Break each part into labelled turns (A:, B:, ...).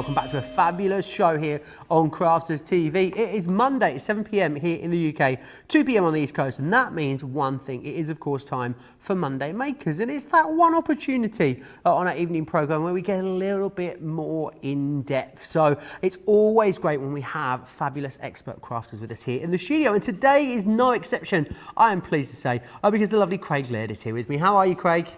A: welcome back to a fabulous show here on Crafters TV. It is Monday, 7 p.m. here in the UK, 2 p.m. on the East Coast, and that means one thing. It is, of course, time for Monday Makers, and it's that one opportunity on our evening programme where we get a little bit more in-depth. So it's always great when we have fabulous expert crafters with us here in the studio, and today is no exception, I am pleased to say, because the lovely Craig Laird is here with me. How are you, Craig?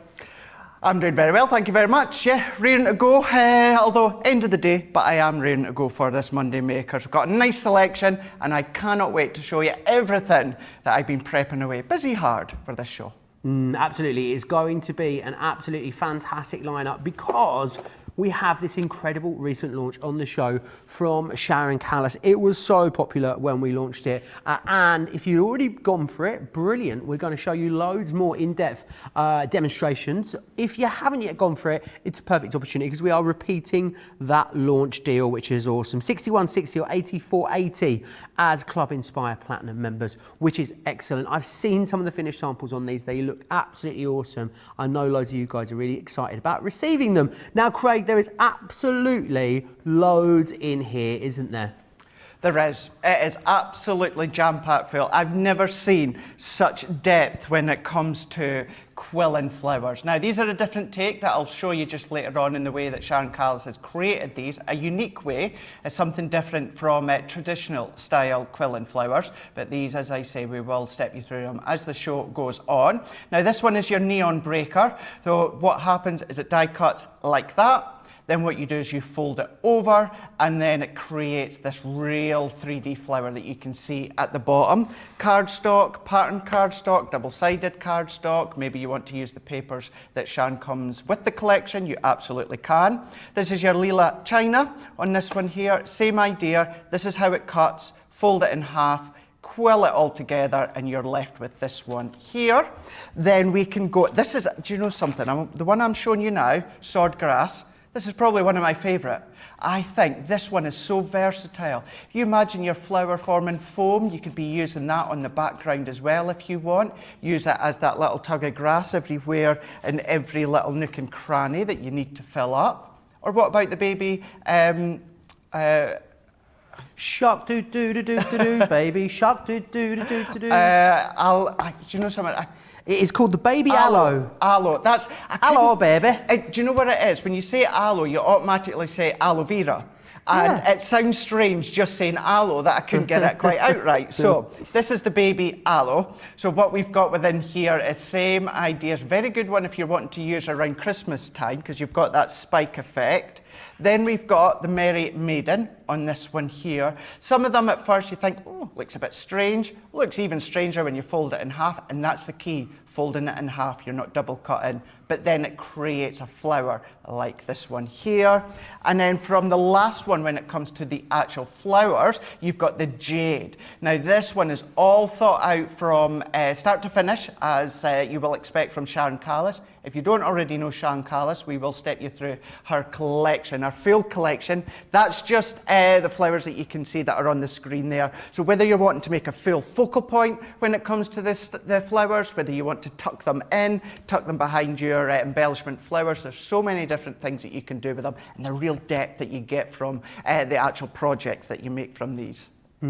B: I'm doing very well, thank you very much. Yeah, rearing to go, although end of the day, but I am rearing to go for this Monday Makers. We've got a nice selection and I cannot wait to show you everything that I've been prepping away. Busy hard for this show.
A: Absolutely, it's going to be an absolutely fantastic lineup because we have this incredible recent launch on the show from Sharon Callis. It was so popular when we launched it, and if you'd already gone for it, brilliant. We're going to show you loads more in-depth demonstrations. If you haven't yet gone for it, it's a perfect opportunity because we are repeating that launch deal, which is awesome. 6160 or 8480 as Club Inspire Platinum members, which is excellent. I've seen some of the finished samples on these. They look absolutely awesome. I know loads of you guys are really excited about receiving them. Now, Craig, there is absolutely loads in here, isn't there?
B: There is. It is absolutely jam-packed full. I've never seen such depth when it comes to quilling flowers. Now, these are a different take that I'll show you just later on in the way that Sharon Callis has created these. A unique way. It's something different from traditional style quilling flowers. But these, as I say, we will step you through them as the show goes on. Now, this one is your neon breaker. So what happens is it die cuts like that. Then what you do is you fold it over and then it creates this real 3D flower that you can see at the bottom. Cardstock, patterned cardstock, double-sided cardstock. Maybe you want to use the papers that Sharon comes with the collection, you absolutely can. This is your Lila China on this one here. Same idea. This is how it cuts. Fold it in half. Quill it all together and you're left with this one here. Then we can go, this is, do you know something? The one I'm showing you now, Swordgrass, this is probably one of my favourite. I think this one is so versatile. You imagine your flower forming foam, you could be using that on the background as well if you want. Use it as that little tug of grass everywhere in every little nook and cranny that you need to fill up. Or what about the baby,
A: Shark do do do do do do, baby. Shark do do do do do do.
B: do you know something?
A: It is called the baby aloe.
B: Aloe. That's
A: aloe, baby.
B: Do you know what it is? When you say aloe, you automatically say aloe vera. And it sounds strange just saying aloe that I couldn't get it quite out right. So this is the baby aloe. So what we've got within here is same ideas. Very good one if you're wanting to use around Christmas time because you've got that spike effect. Then we've got the Merry Maiden on this one here. Some of them at first you think, oh, looks a bit strange. Looks even stranger when you fold it in half, and that's the key, folding it in half. You're not double cutting, but then it creates a flower like this one here. And then from the last one, when it comes to the actual flowers, you've got the Jade. Now this one is all thought out from start to finish, as you will expect from Sharon Callis. If you don't already know Sharon Callis, we will step you through her collection, her full collection. That's just the flowers that you can see that are on the screen there. So whether you're wanting to make a full focal point when it comes to the flowers, whether you want to tuck them in, tuck them behind your embellishment flowers, there's so many different things that you can do with them and the real depth that you get from the actual projects that you make from these.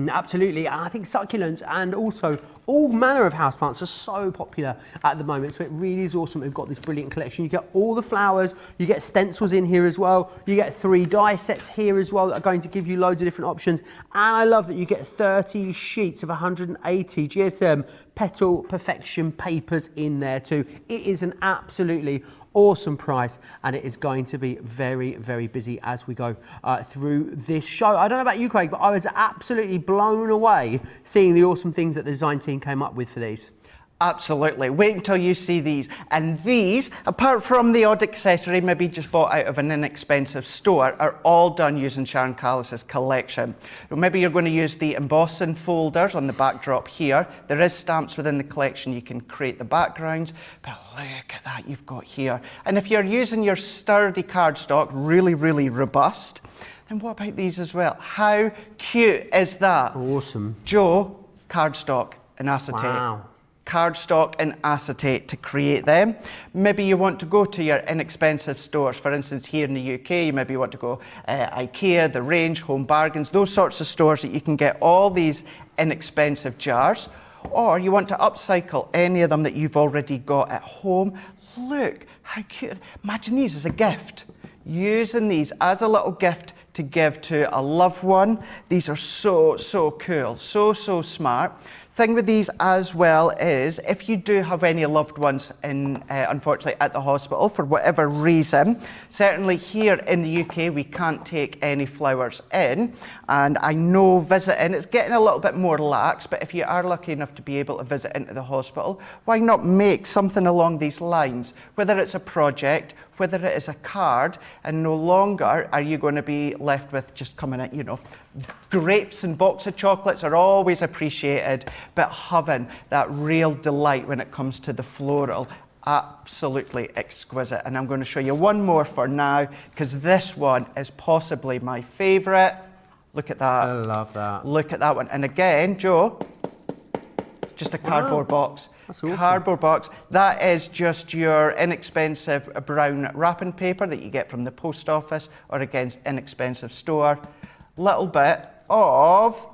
A: Absolutely, I think succulents and also all manner of houseplants are so popular at the moment, so it really is awesome. We've got this brilliant collection. You get all the flowers, you get stencils in here as well, you get 3 die sets here as well that are going to give you loads of different options, and I love that you get 30 sheets of 180 GSM Petal Perfection papers in there too. It is an absolutely awesome price, and it is going to be very, very busy as we go through this show. I don't know about you, Craig, but I was absolutely blown away seeing the awesome things that the design team came up with for these.
B: Absolutely. Wait until you see these. And these, apart from the odd accessory, maybe just bought out of an inexpensive store, are all done using Sharon Callis's collection. Or maybe you're going to use the embossing folders on the backdrop here. There is stamps within the collection. You can create the backgrounds. But look at that you've got here. And if you're using your sturdy cardstock, really, really robust, then what about these as well? How cute is that?
A: Awesome.
B: Joe, cardstock and acetate.
A: Wow.
B: cardstock and acetate to create them. Maybe you want to go to your inexpensive stores. For instance, here in the UK, you maybe want to go IKEA, The Range, Home Bargains, those sorts of stores that you can get all these inexpensive jars. Or you want to upcycle any of them that you've already got at home. Look how cute. Imagine these as a gift. Using these as a little gift to give to a loved one. These are so, so cool, so, so smart. Thing with these as well is if you do have any loved ones in, unfortunately at the hospital for whatever reason, certainly here in the UK we can't take any flowers in, and I know visiting, it's getting a little bit more lax, but if you are lucky enough to be able to visit into the hospital, why not make something along these lines, whether it's a project, whether it is a card, and no longer are you going to be left with just coming at, you know, grapes and box of chocolates are always appreciated, but having that real delight when it comes to the floral, absolutely exquisite. And I'm going to show you one more for now, because this one is possibly my favourite. Look at that.
A: I love that.
B: Look at that one. And again, Joe, just a cardboard box.
A: That's awesome.
B: Cardboard box. That is just your inexpensive brown wrapping paper that you get from the post office or against inexpensive store. Little bit of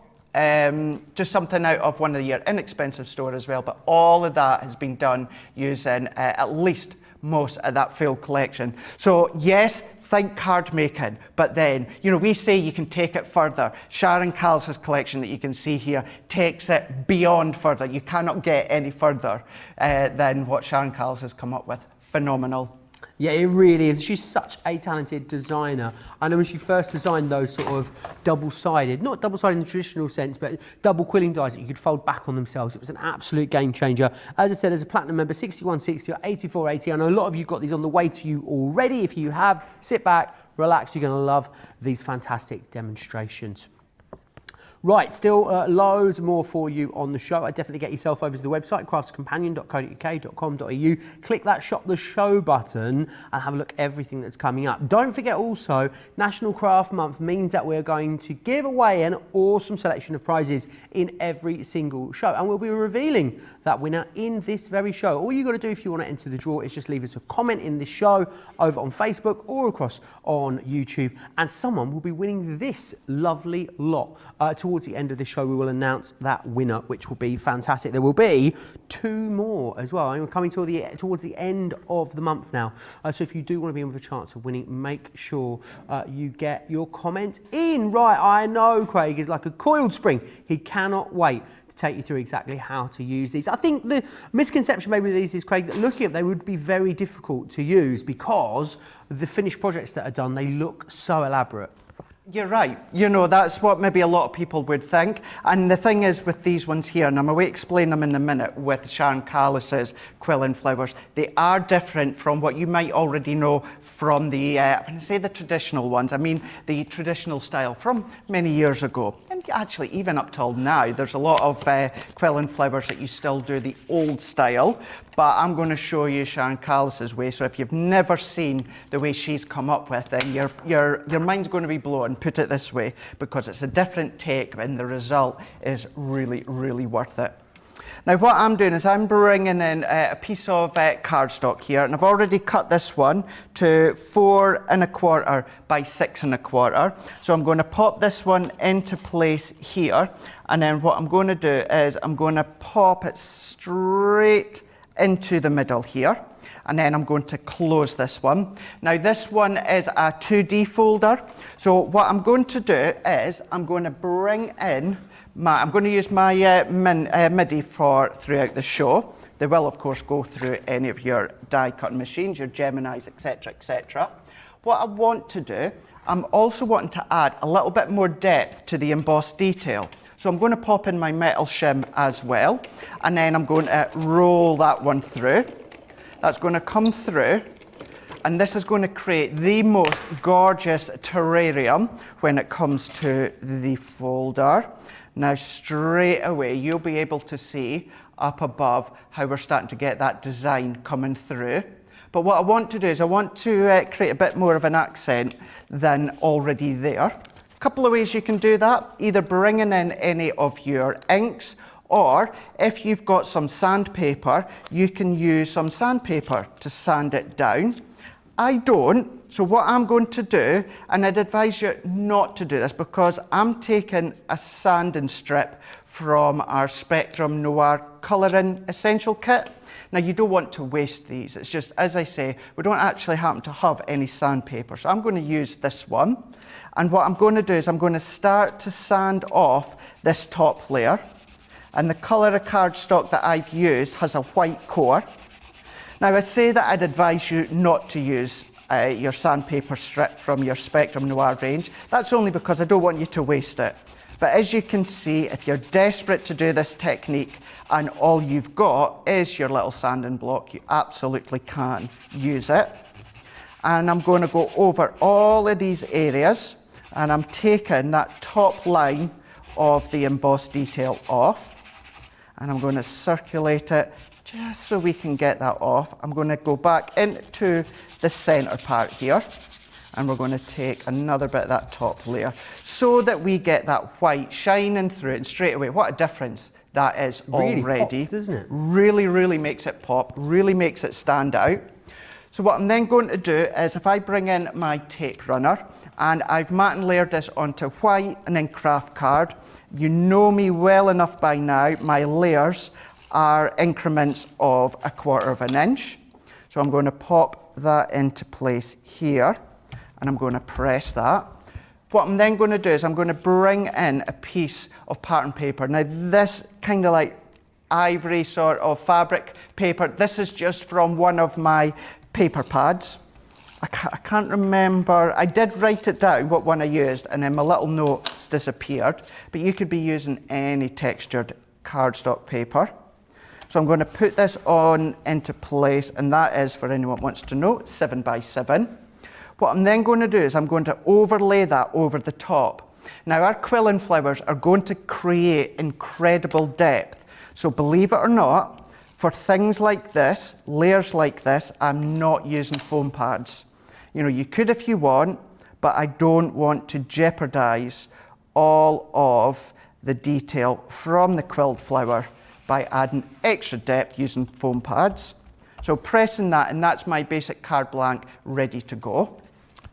B: just something out of one of your inexpensive store as well, but all of that has been done using at least most of that full collection. So yes, think card making, but then, you know, we say you can take it further. Sharon Callis' collection that you can see here takes it beyond further. You cannot get any further than what Sharon Callis has come up with. Phenomenal.
A: Yeah, it really is. She's such a talented designer. I know when she first designed those sort of double-sided, not double-sided in the traditional sense, but double quilling dies that you could fold back on themselves. It was an absolute game changer. As I said, as a platinum member, 6160 or 8480. I know a lot of you got these on the way to you already. If you have, sit back, relax. You're going to love these fantastic demonstrations. Right, still loads more for you on the show. I definitely get yourself over to the website, craftscompanion.co.uk.com.au. Click that Shop the Show button and have a look at everything that's coming up. Don't forget also, National Craft Month means that we're going to give away an awesome selection of prizes in every single show. And we'll be revealing that winner in this very show. All you've got to do if you want to enter the draw is just leave us a comment in this show over on Facebook or across on YouTube. And someone will be winning this lovely lot. Towards the end of the show, we will announce that winner, which will be fantastic. There will be 2 more as well. I'm coming towards the end of the month now. So if you do want to be in with a chance of winning, make sure you get your comments in. Right, I know Craig is like a coiled spring. He cannot wait to take you through exactly how to use these. I think the misconception maybe with these is, Craig, that looking at them, they would be very difficult to use because the finished projects that are done, they look so elaborate.
B: You're right. You know, that's what maybe a lot of people would think. And the thing is with these ones here, and I'm going to explain them in a minute with Sharon Callis's quill and flowers, they are different from what you might already know from the, when I say the traditional ones, I mean the traditional style from many years ago. And actually, even up till now, there's a lot of quill and flowers that you still do the old style. But I'm going to show you Sharon Callis's way. So if you've never seen the way she's come up with it, your mind's going to be blown, put it this way, because it's a different take and the result is really, really worth it. Now what I'm doing is I'm bringing in a piece of cardstock here, and I've already cut this one to 4 1/4 by 6 1/4. So I'm going to pop this one into place here, and then what I'm going to do is I'm going to pop it straight into the middle here, and then I'm going to close this one. Now this one is a 2D folder, so what I'm going to do is I'm going to bring in I'm going to use my MIDI for throughout the show. They will of course go through any of your die cutting machines, your Geminis, etc, etc. What I want to do, I'm also wanting to add a little bit more depth to the embossed detail. So I'm going to pop in my metal shim as well, and then I'm going to roll that one through. That's going to come through, and this is going to create the most gorgeous terrarium when it comes to the folder. Now straight away you'll be able to see up above how we're starting to get that design coming through. But what I want to do is I want to create a bit more of an accent than already there. A couple of ways you can do that, either bringing in any of your inks Or if you've got some sandpaper, you can use some sandpaper to sand it down. I don't, so what I'm going to do, and I'd advise you not to do this because I'm taking a sanding strip from our Spectrum Noir Colouring Essential Kit. Now you don't want to waste these, it's just, as I say, we don't actually happen to have any sandpaper, so I'm going to use this one. And what I'm going to do is I'm going to start to sand off this top layer. And the colour of cardstock that I've used has a white core. Now I say that I'd advise you not to use your sandpaper strip from your Spectrum Noir range. That's only because I don't want you to waste it. But as you can see, if you're desperate to do this technique and all you've got is your little sanding block, you absolutely can use it. And I'm going to go over all of these areas and I'm taking that top line of the embossed detail off. And I'm going to circulate it just so we can get that off. I'm going to go back into the centre part here and we're going to take another bit of that top layer so that we get that white shining through it. And straight away, what a difference that is
A: Really
B: already.
A: pops, doesn't it?
B: Really, really makes it pop, really makes it stand out. So what I'm then going to do is if I bring in my tape runner and I've matte and layered this onto white and then craft card. You know me well enough by now, my layers are increments of 1/4 inch. So I'm going to pop that into place here and I'm going to press that. What I'm then going to do is I'm going to bring in a piece of pattern paper. Now this kind of like ivory sort of fabric paper, this is just from one of my paper pads. I can't remember, I did write it down what one I used and then my little notes disappeared, but you could be using any textured cardstock paper. So I'm going to put this on into place and that is, for anyone who wants to know, 7 by 7. What I'm then going to do is I'm going to overlay that over the top. Now our quilling flowers are going to create incredible depth. So believe it or not, for things like this, layers like this, I'm not using foam pads. You know, you could if you want, but I don't want to jeopardize all of the detail from the quilled flower by adding extra depth using foam pads. So pressing that, and that's my basic card blank ready to go.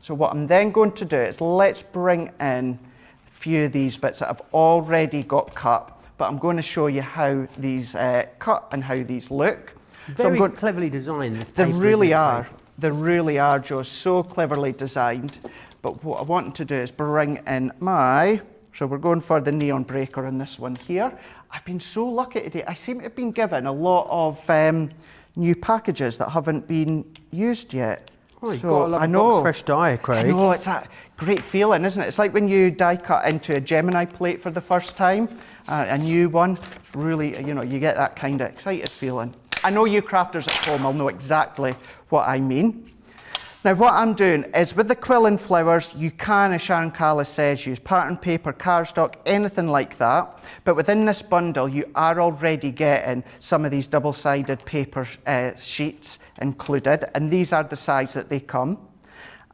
B: So what I'm then going to do is let's bring in a few of these bits that I've already got cut, but I'm going to show you how these cut and how these look.
A: Very cleverly designed, this
B: They
A: paper.
B: really are. They really are, Joe, so cleverly designed. But what I want to do is bring in so we're going for the neon breaker on this one here. I've been so lucky today. I seem to have been given a lot of new packages that haven't been used yet.
A: Oh, you've got a box fresh die, Craig.
B: I know, it's that great feeling, isn't it? It's like when you die cut into a Gemini plate for the first time, a new one. It's really, you know, you get that kind of excited feeling. I know you crafters at home will know exactly what I mean. Now what I'm doing is with the quilling flowers, you can, as Sharon Callis says, use pattern paper, cardstock, anything like that. But within this bundle, you are already getting some of these double-sided paper sheets included, and these are the size that they come.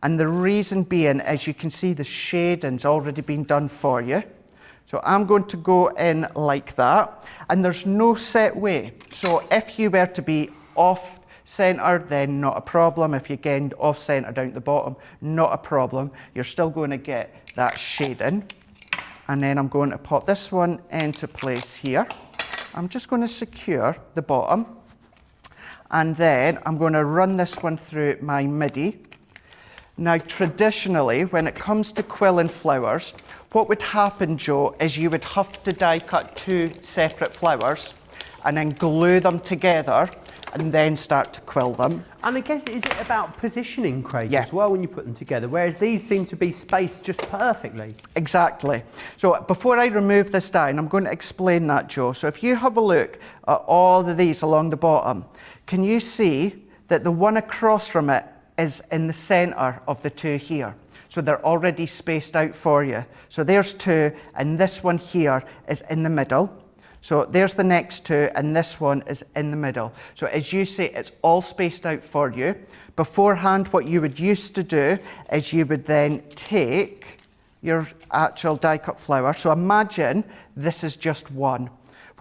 B: And the reason being, as you can see, the shading's already been done for you. So I'm going to go in like that, and there's no set way. So if you were to be off centre, then not a problem. If you get off centre down at the bottom, not a problem. You're still going to get that shading. And then I'm going to pop this one into place here. I'm just going to secure the bottom. And then I'm going to run this one through my MIDI. Now, traditionally, when it comes to quilling flowers, what would happen, Joe, is you would have to die cut 2 separate flowers and then glue them together and then start to quill them.
A: And I guess, is it about positioning, Craig,
B: Yeah.
A: as well, when you put them together, whereas these seem to be spaced just perfectly?
B: Exactly. So before I remove this down, I'm going to explain that, Joe. So if you have a look at all of these along the bottom, can you see that the one across from it is in the centre of the 2 here? So they're already spaced out for you. So there's 2, and this one here is in the middle. So there's the next 2, and this one is in the middle. So as you say, it's all spaced out for you. Beforehand, what you would used to do is you would then take your actual die cut flower. So imagine this is just one.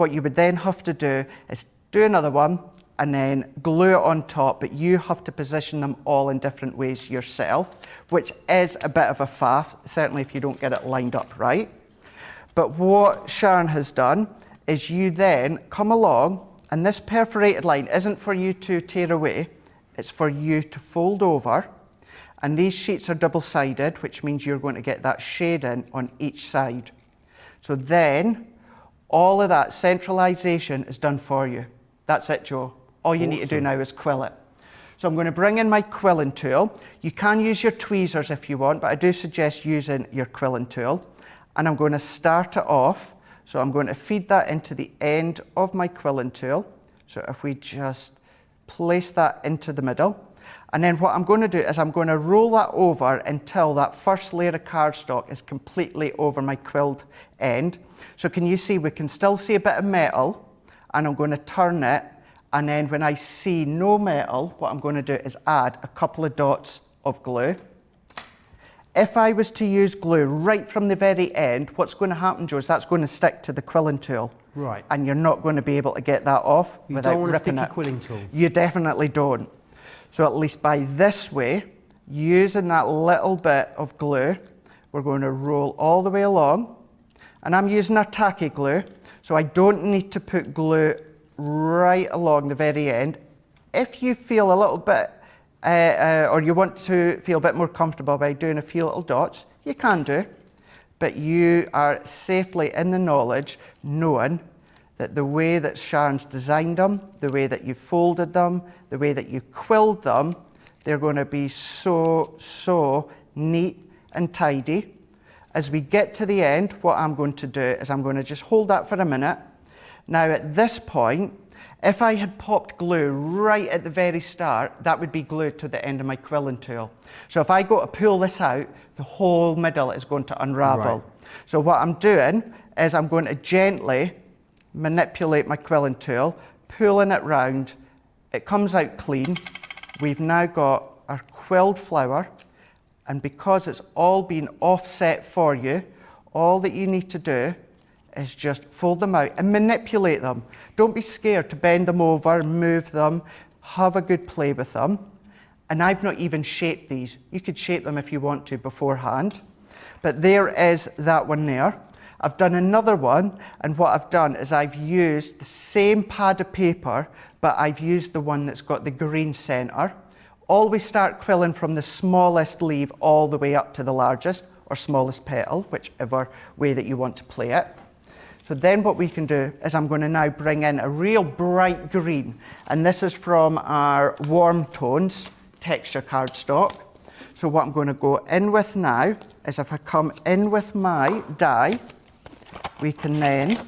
B: what you would then have to do is do another one and then glue it on top, but you have to position them all in different ways yourself, which is a bit of a faff, certainly if you don't get it lined up right. But what Sharon has done is you then come along, and this perforated line isn't for you to tear away, it's for you to fold over. And these sheets are double-sided, which means you're going to get that shading on each side. So then, all of that centralization is done for you. That's it, Joe. All you need to do now is quill it. So I'm going to bring in my quilling tool. You can use your tweezers if you want, but I do suggest using your quilling tool. And I'm going to start it off. So I'm going to feed that into the end of my quilling tool. So if we just place that into the middle. And then what I'm going to do is I'm going to roll that over until that first layer of cardstock is completely over my quilled end. So can you see, we can still see a bit of metal, and I'm going to turn it. And then when I see no metal, what I'm going to do is add a couple of dots of glue. If I was to use glue right from the very end, what's going to happen, Joe, is that's going to stick to the quilling tool.
A: Right.
B: And you're not going to be able to get that off without ripping it. You don't want a sticky
A: quilling tool.
B: You definitely don't. So at least by this way, using that little bit of glue, we're going to roll all the way along. And I'm using our tacky glue, so I don't need to put glue right along the very end. If you feel a little bit, or you want to feel a bit more comfortable by doing a few little dots, you can do. But you are safely in the knowledge, knowing that the way that Sharon's designed them, the way that you folded them, the way that you quilled them, they're going to be so neat and tidy. As we get to the end, what I'm going to do is I'm going to just hold that for a minute. Now at this point, if I had popped glue right at the very start, that would be glued to the end of my quilling tool. So if I go to pull this out, the whole middle is going to unravel. Right. So what I'm doing is I'm going to gently manipulate my quilling tool, pulling it round. It comes out clean. We've now got our quilled flower, and because it's all been offset for you, all that you need to do is just fold them out and manipulate them. Don't be scared to bend them over, move them, have a good play with them. And I've not even shaped these. You could shape them if you want to beforehand. But there is that one there. I've done another one, and what I've done is I've used the same pad of paper, but I've used the one that's got the green centre. Always start quilling from the smallest leaf all the way up to the largest or smallest petal, whichever way that you want to play it. So then what we can do is I'm going to now bring in a real bright green, and this is from our Warm Tones texture cardstock. So what I'm going to go in with now is if I come in with my die, we can then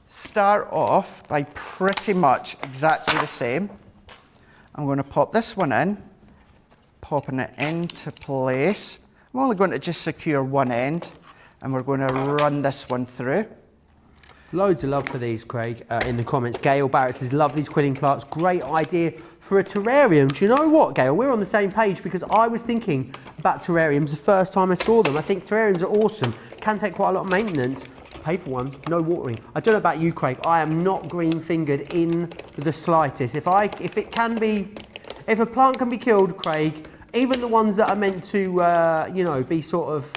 B: start off by pretty much exactly the same. I'm going to pop this one in, popping it into place. I'm only going to just secure one end, and we're going to run this one through.
A: Loads of love for these, Craig, in the comments. Gail Barrett says, love these quilling plants. Great idea for a terrarium. Do you know what, Gail? We're on the same page because I was thinking about terrariums the first time I saw them. I think terrariums are awesome. Can take quite a lot of maintenance. Paper ones, no watering. I don't know about you, Craig. I am not green-fingered in the slightest. If a plant can be killed, Craig, even the ones that are meant to, be sort of,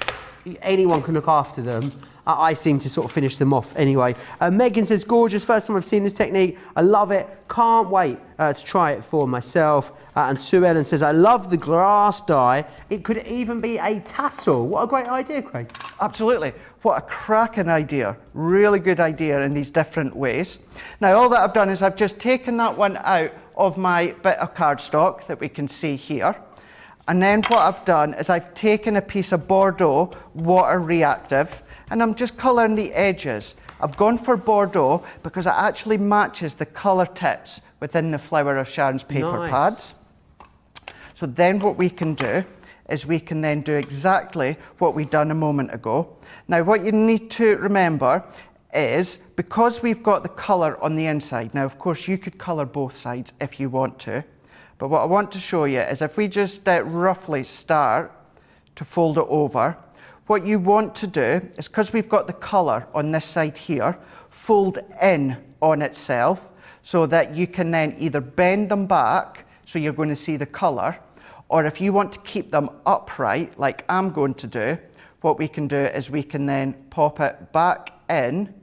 A: anyone can look after them. I seem to sort of finish them off anyway. Megan says, gorgeous, first time I've seen this technique. I love it, can't wait to try it for myself. And Sue Ellen says, I love the glass die. It could even be a tassel. What a great idea, Craig.
B: Absolutely. What a cracking idea. Really good idea in these different ways. Now, all that I've done is I've just taken that one out of my bit of cardstock that we can see here. And then what I've done is I've taken a piece of Bordeaux water reactive, and I'm just colouring the edges. I've gone for Bordeaux because it actually matches the colour tips within the flower of Sharon's paper pads. So then what we can do is we can then do exactly what we done a moment ago. Now what you need to remember is because we've got the colour on the inside, now of course you could colour both sides if you want to, but what I want to show you is if we just roughly start to fold it over, what you want to do is, because we've got the colour on this side here, fold in on itself so that you can then either bend them back so you're going to see the colour, or if you want to keep them upright, like I'm going to do, what we can do is we can then pop it back in,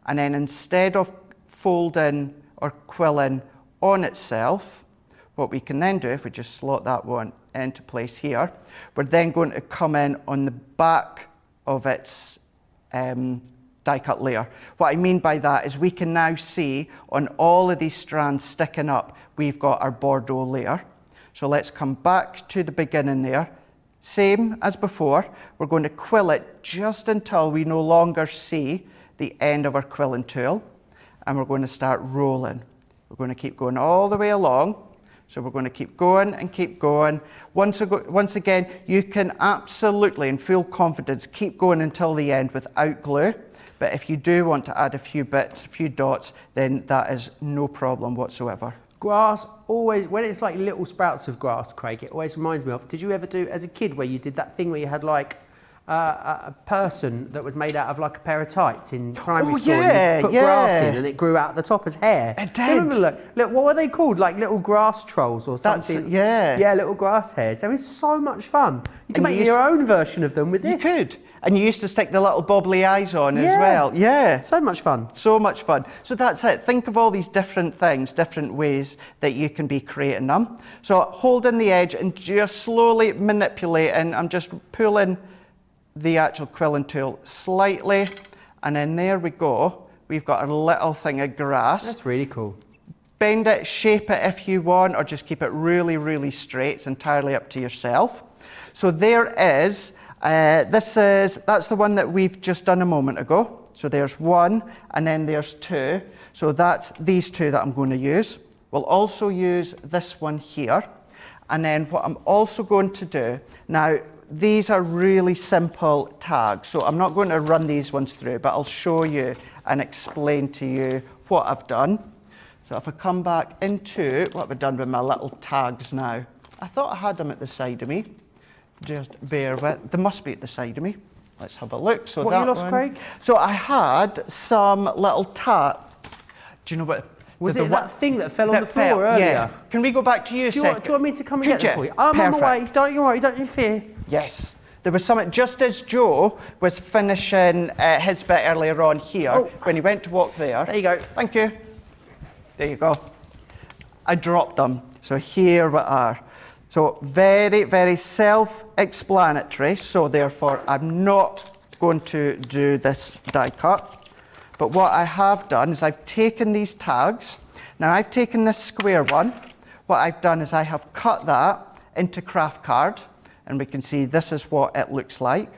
B: and then instead of folding or quilling on itself, what we can then do, if we just slot that one into place here, we're then going to come in on the back of its die cut layer. What I mean by that is we can now see on all of these strands sticking up, we've got our Bordeaux layer. So let's come back to the beginning there. Same as before, we're going to quill it just until we no longer see the end of our quilling tool, and we're going to start rolling. We're going to keep going all the way along. So we're going to keep going and keep going. Once again, you can absolutely, in full confidence, keep going until the end without glue. But if you do want to add a few bits, a few dots, then that is no problem whatsoever.
A: Grass always, when it's like little sprouts of grass, Craig, it always reminds me of, did you ever do as a kid where you did that thing where you had like a person that was made out of like a pair of tights in primary school, and you put grass in and it grew out the top as hair?
B: It did.
A: Do you remember, look, what were they called? Like little grass trolls or something? Yeah, little grass heads. It was so much fun. You can make your own version of them with this.
B: You could. And you used to stick the little bobbly eyes on as well. Yeah.
A: So much fun.
B: So much fun. So that's it. Think of all these different things, different ways that you can be creating them. So holding the edge and just slowly manipulating. I'm just pulling the actual quilling tool slightly. And then there we go. We've got a little thing of grass.
A: That's really cool.
B: Bend it, shape it if you want, or just keep it really, really straight. It's entirely up to yourself. So there is... that's the one that we've just done a moment ago. So there's one, and then there's two. So that's these two that I'm going to use. We'll also use this one here. And then what I'm also going to do, now these are really simple tags. So I'm not going to run these ones through, but I'll show you and explain to you what I've done. So if I come back into what I've done with my little tags now. I thought I had them at the side of me. Just bear with. They must be at the side of me. Let's have a look. So
A: what
B: that
A: you lost,
B: one,
A: Craig?
B: So I had some little Do you know what?
A: Was it that thing that fell on the floor earlier?
B: Yeah. Can we go back to you a second?
A: Do you want me to come and get them for you? I'm
B: Perfect.
A: on my way. Don't you worry. Don't you fear.
B: Yes. There was something, just as Joe was finishing his bit earlier on here, when he went to walk there.
A: There you go.
B: Thank you. There you go. I dropped them. So here we are. So very, very self-explanatory. So therefore, I'm not going to do this die cut. But what I have done is I've taken these tags. Now I've taken this square one. What I've done is I have cut that into craft card. And we can see this is what it looks like.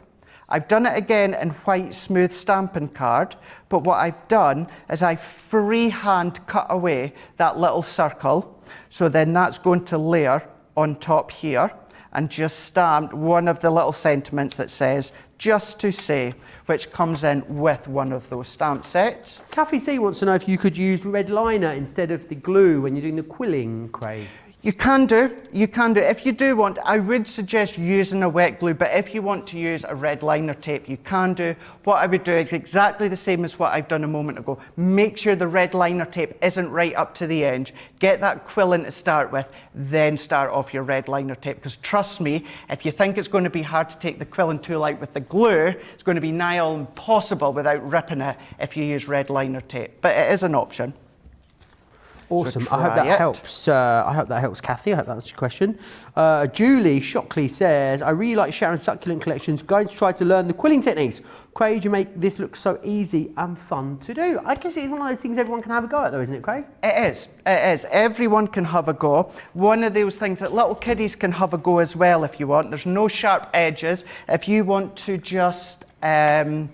B: I've done it again in white smooth stamping card. But what I've done is I've freehand cut away that little circle. So then that's going to layer on top here, and just stamped one of the little sentiments that says, just to say, which comes in with one of those stamp sets.
A: Kathy C wants to know if you could use red liner instead of the glue when you're doing the quilling, Craig.
B: You can do. If you do want, I would suggest using a wet glue, but if you want to use a red liner tape, you can do. What I would do is exactly the same as what I've done a moment ago. Make sure the red liner tape isn't right up to the edge. Get that quilling to start with, then start off your red liner tape. Because trust me, if you think it's going to be hard to take the quilling tool out with the glue, it's going to be nigh all impossible without ripping it if you use red liner tape. But it is an option.
A: Awesome.
B: So
A: I hope that helps. I hope that helps, Kathy. I hope that's your question. Julie Shockley says, I really like Sharon's succulent collections. Going to try to learn the quilling techniques. Craig, you make this look so easy and fun to do. I guess it's one of those things everyone can have a go at though, isn't it, Craig?
B: It is. It is. Everyone can have a go. One of those things that little kiddies can have a go as well if you want. There's no sharp edges. If you want to just kind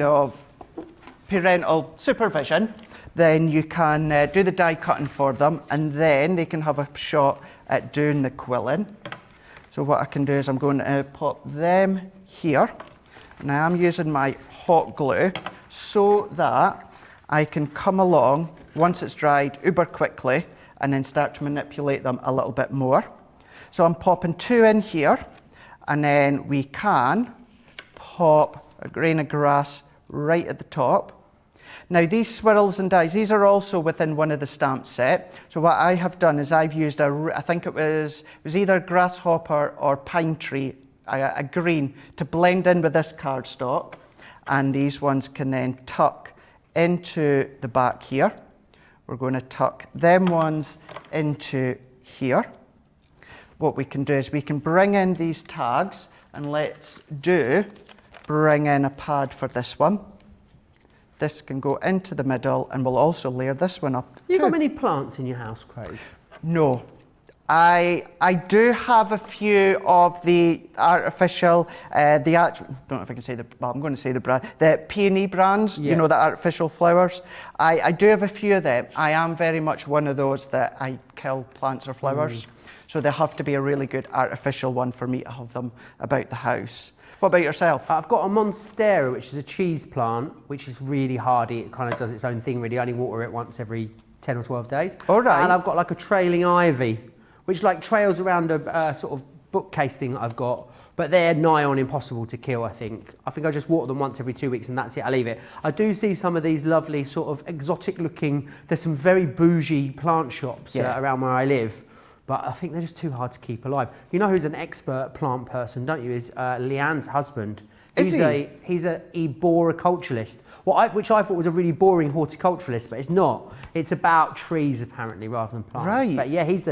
B: of parental supervision, then you can do the die cutting for them, and then they can have a shot at doing the quilling. So what I can do is I'm going to pop them here. Now I'm using my hot glue so that I can come along once it's dried uber quickly and then start to manipulate them a little bit more. So I'm popping two in here, and then we can pop a grain of grass right at the top. Now these swirls and dies, these are also within one of the stamp set. So what I have done is I've used I think it was either grasshopper or pine tree, a green, to blend in with this cardstock. And these ones can then tuck into the back here. We're going to tuck them ones into here. What we can do is we can bring in these tags, and let's bring in a pad for this one. This can go into the middle, and we'll also layer this one up.
A: You got many plants in your house, Craig?
B: No. I do have a few of the artificial, I don't know if I can say I'm going to say the brand, the peony brands, you know, the artificial flowers. I do have a few of them. I am very much one of those that I kill plants or flowers. So they have to be a really good artificial one for me to have them about the house. What about yourself?
A: I've got a monstera, which is a cheese plant, which is really hardy. It kind of does its own thing, really. I only water it once every 10 or 12 days.
B: All right.
A: And I've got like a trailing ivy, which like trails around a sort of bookcase thing that I've got, but they're nigh on impossible to kill, I think. I think I just water them once every 2 weeks and that's it, I leave it. I do see some of these lovely sort of exotic looking, there's some very bougie plant shops around where I live, but I think they're just too hard to keep alive. You know who's an expert plant person, don't you? Is Leanne's husband. He's a arboriculturalist, which I thought was a really boring horticulturalist, but it's not. It's about trees apparently rather than plants.
B: Right.
A: But yeah, he's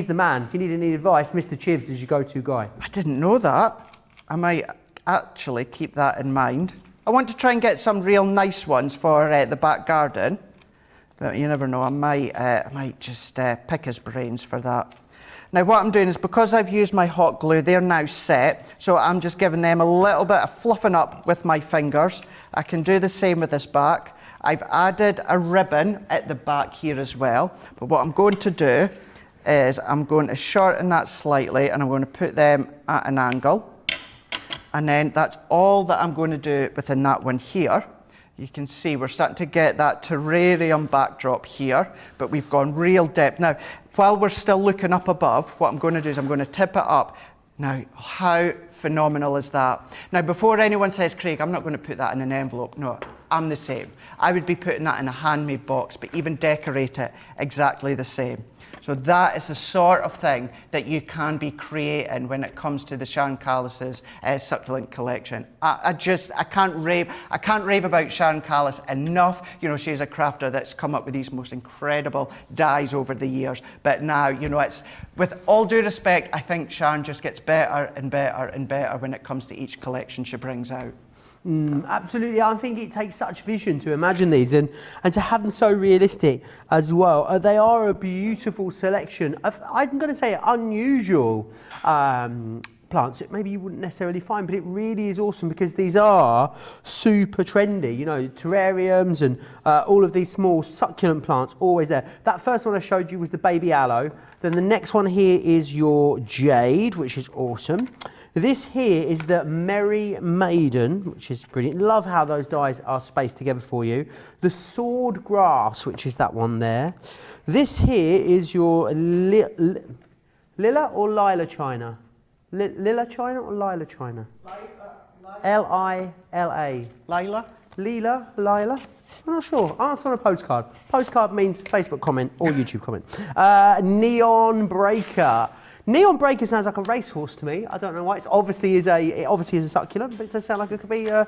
A: the man. If you need any advice, Mr. Chivs is your go-to guy.
B: I didn't know that. I might actually keep that in mind. I want to try and get some real nice ones for the back garden, but you never know. I might just pick his brains for that. Now what I'm doing is, because I've used my hot glue, they're now set, so I'm just giving them a little bit of fluffing up with my fingers. I can do the same with this back. I've added a ribbon at the back here as well, but what I'm going to do is I'm going to shorten that slightly, and I'm going to put them at an angle, and then that's all that I'm going to do within that one here. You can see we're starting to get that terrarium backdrop here, but we've gone real depth. Now, while we're still looking up above, what I'm going to do is I'm going to tip it up. Now, how phenomenal is that? Now, before anyone says, Craig, I'm not going to put that in an envelope. No, I'm the same. I would be putting that in a handmade box, but even decorate it exactly the same. So that is the sort of thing that you can be creating when it comes to the Sharon Callis's succulent collection. I can't rave about Sharon Callis enough. You know, she's a crafter that's come up with these most incredible dies over the years. But now, you know, it's, with all due respect, I think Sharon just gets better and better and better when it comes to each collection she brings out.
A: Absolutely, I think it takes such vision to imagine these and to have them so realistic as well. They are a beautiful selection of, I'm going to say, unusual plants that maybe you wouldn't necessarily find, but it really is awesome because these are super trendy, you know, terrariums and all of these small succulent plants always there. That first one I showed you was the baby aloe. Then the next one here is your jade, which is awesome. This here is the Merry Maiden, which is brilliant. Love how those dies are spaced together for you. The Sword Grass, which is that one there. This here is your Lila or Lila China? Lila China or Lila China? L-I-L-A.
B: Lila?
A: Lila? I'm not sure. Answer on a postcard. Postcard means Facebook comment or YouTube comment. Neon Breaker. Neon Breaker sounds like a racehorse to me. I don't know why. It obviously is a succulent, but it does sound like it could be a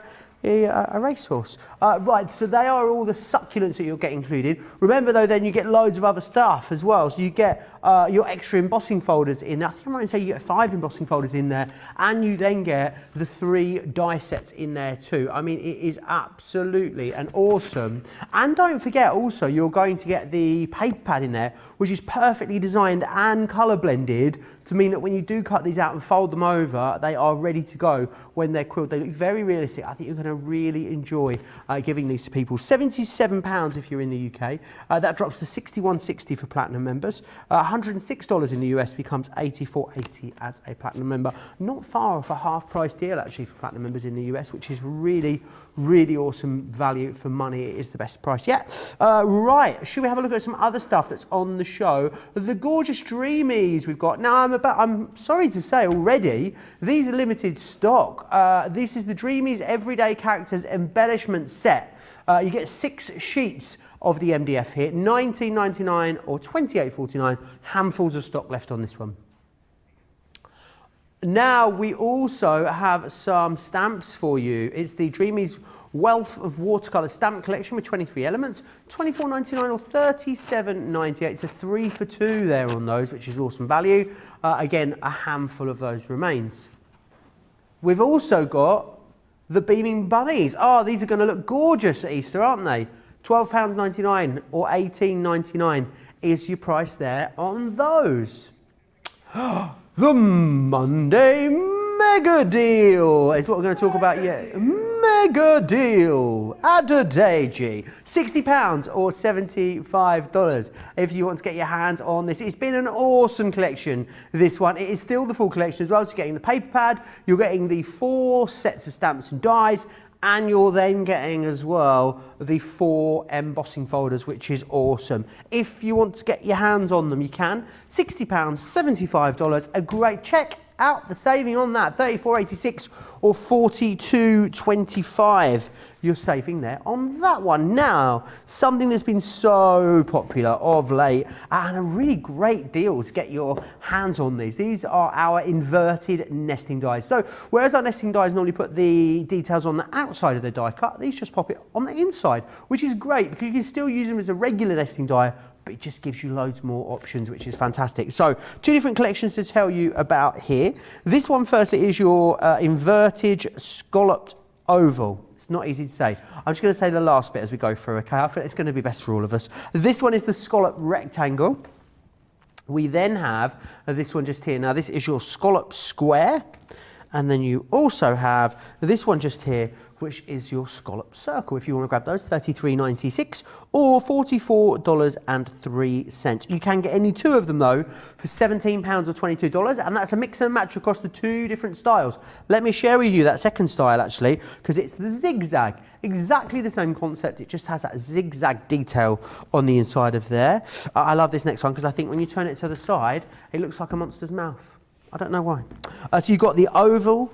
A: racehorse. Right, so they are all the succulents that you'll get included. Remember though, then you get loads of other stuff as well. So you get your extra embossing folders in there. I think I might say you get 5 embossing folders in there, and you then get the 3 die sets in there too. I mean, it is absolutely an awesome. And don't forget also, you're going to get the paper pad in there, which is perfectly designed and colour blended to mean that when you do cut these out and fold them over, they are ready to go when they're quilled. They look very realistic. I think you're going to really enjoy giving these to people. £77 if you're in the UK. That drops to $61.60 for platinum members. $106 in the US becomes $84.80 as a platinum member. Not far off a half price deal actually for platinum members in the US, which is really, really awesome value for money. It is the best price yet. Right, should we have a look at some other stuff that's on the show? The gorgeous Dreamies we've got. Now, Now, I'm sorry to say already, these are limited stock. This is the Dreamies Everyday Characters Embellishment Set. You get 6 sheets of the MDF here, $19.99 or $28.49. Handfuls of stock left on this one. Now, we also have some stamps for you. It's the Dreamies Wealth of Watercolour Stamp Collection with 23 elements, $24.99 or $37.98. It's a 3 for 2 there on those, which is awesome value. Again, a handful of those remains. We've also got the Beaming Bunnies. Oh, these are going to look gorgeous at Easter, aren't they? £12.99 or $18.99 is your price there on those. The Monday Mega Deal is what we're going to talk about yet. Mega Deal. Adadaji. £60 or $75 if you want to get your hands on this. It's been an awesome collection, this one. It is still the full collection as well. So you're getting the paper pad, you're getting the 4 sets of stamps and dies, and you're then getting as well the 4 embossing folders, which is awesome. If you want to get your hands on them, you can. £60, $75, a great check out the saving on that, $34.86 or $42.25. You're saving there on that one. Now, something that's been so popular of late and a really great deal to get your hands on these. These are our inverted nesting dies. So, whereas our nesting dies normally put the details on the outside of the die cut, these just pop it on the inside, which is great because you can still use them as a regular nesting die, but it just gives you loads more options, which is fantastic. So 2 different collections to tell you about here. This one firstly is your inverted scalloped oval. It's not easy to say. I'm just going to say the last bit as we go through, okay? I feel it's going to be best for all of us. This one is the scallop rectangle. We then have this one just here. Now this is your scallop square. And then you also have this one just here, which is your scallop circle. If you want to grab those, $33.96 or $44.03. You can get any 2 of them though for £17 or $22, and that's a mix and match across the 2 different styles. Let me share with you that second style actually, because it's the zigzag. Exactly the same concept, it just has that zigzag detail on the inside of there. I love this next one because I think when you turn it to the side, it looks like a monster's mouth. I don't know why. So you've got the oval.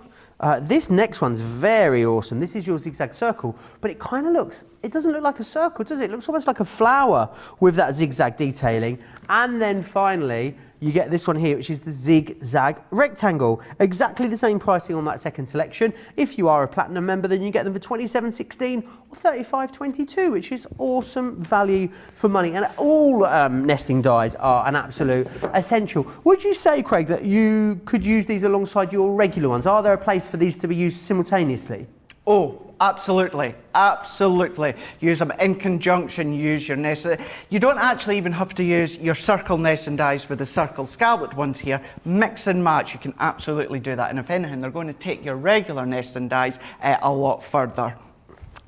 A: This next one's very awesome. This is your zigzag circle, but it kind of looks, it doesn't look like a circle, does it? It looks almost like a flower with that zigzag detailing. And then finally, you get this one here, which is the zigzag rectangle. Exactly the same pricing on that second selection. If you are a platinum member, then you get them for $27.16 or $35.22, which is awesome value for money. And all nesting dies are an absolute essential. Would you say, Craig, that you could use these alongside your regular ones? Are there a place for these to be used simultaneously?
B: Oh, absolutely, absolutely. Use them in conjunction, use your nest. You don't actually even have to use your circle nesting dies with the circle scalloped ones here. Mix and match, you can absolutely do that. And if anything, they're going to take your regular nesting dies a lot further.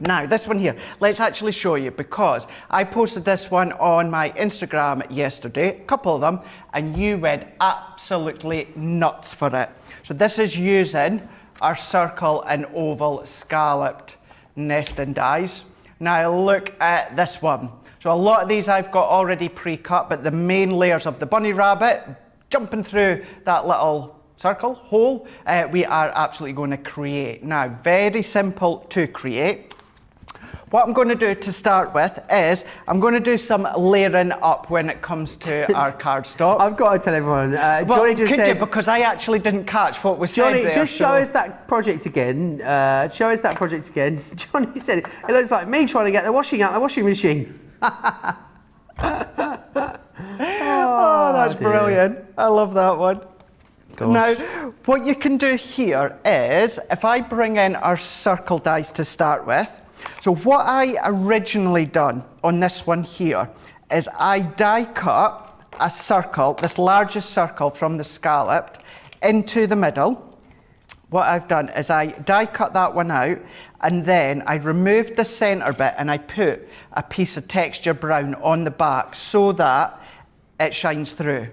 B: Now, this one here, let's actually show you because I posted this one on my Instagram yesterday, a couple of them, and you went absolutely nuts for it. So this is using our circle and oval scalloped nesting dies. Now look at this one. So a lot of these I've got already pre-cut, but the main layers of the bunny rabbit, jumping through that little circle, hole, we are absolutely going to create. Now, very simple to create. What I'm going to do to start with is I'm going to do some layering up when it comes to our cardstock.
A: I've got to tell everyone.
B: Well,
A: Johnny just said,
B: you? Because I actually didn't catch what was
A: Johnny,
B: said there.
A: just show us that project again. Show us that project again. Johnny said it looks like me trying to get the washing out the washing machine.
B: Oh, that's brilliant. I love that one. Gosh. Now, what you can do here is, if I bring in our circle dies to start with, so what I originally done on this one here is I die cut a circle, this largest circle from the scalloped, into the middle. What I've done is I die cut that one out, and then I removed the centre bit and I put a piece of texture brown on the back so that it shines through.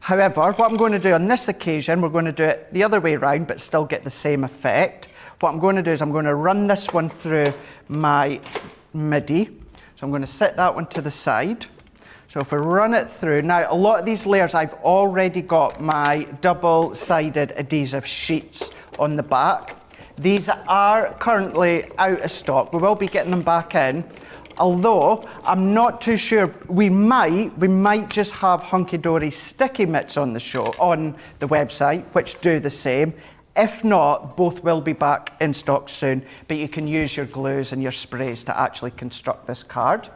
B: However, what I'm going to do on this occasion, we're going to do it the other way around but still get the same effect. What I'm going to do is I'm going to run this one through my MIDI. So I'm going to set that one to the side. So if we run it through, now a lot of these layers I've already got my double-sided adhesive sheets on the back. These are currently out of stock. We will be getting them back in, although I'm not too sure. We might just have Hunky Dory sticky mitts on the show, on the website, which do the same. If not, both will be back in stock soon, but you can use your glues and your sprays to actually construct this card.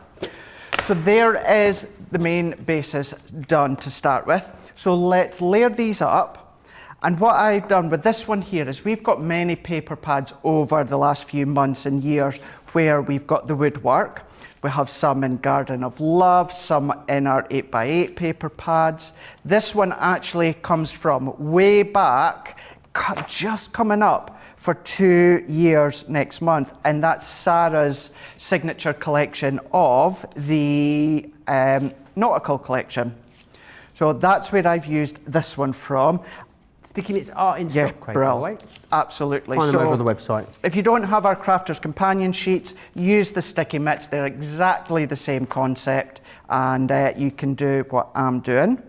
B: So there is the main basis done to start with. So let's layer these up. And what I've done with this one here is we've got many paper pads over the last few months and years where we've got the woodwork. We have some in Garden of Love, some in our 8x8 paper pads. This one actually comes from way back, just coming up for 2 years next month, and that's Sarah's signature collection of the nautical collection. So that's where I've used this one from.
A: Sticky mitts are in stock, Craig, by the way.
B: Absolutely.
A: Find them over on the website.
B: If you don't have our Crafter's Companion sheets, use the sticky mitts. They're exactly the same concept, and you can do what I'm doing.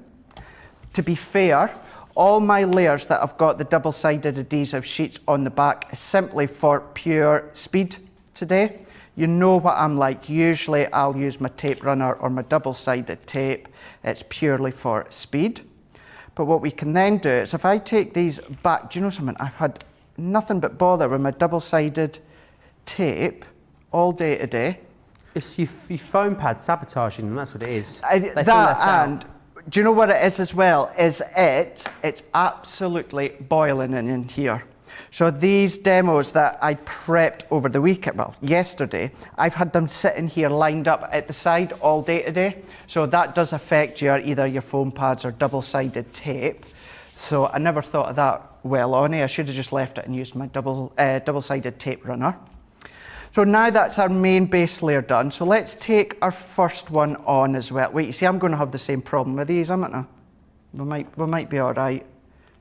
B: To be fair, all my layers that I've got the double-sided adhesive sheets on the back is simply for pure speed today. You know what I'm like. Usually I'll use my tape runner or my double-sided tape. It's purely for speed. But what we can then do is if I take these back, do you know something? I've had nothing but bother with my double-sided tape all day today.
A: It's your foam pad sabotaging them, that's what it is.
B: Do you know what it is as well? It's absolutely boiling in here. So these demos that I prepped over the weekend, well, yesterday, I've had them sitting here lined up at the side all day today. So that does affect either your foam pads or double-sided tape. So I never thought of that well on it. I should have just left it and used my double-sided tape runner. So now that's our main base layer done. So let's take our first one on as well. Wait, you see, I'm going to have the same problem with these, haven't I? We might be all right.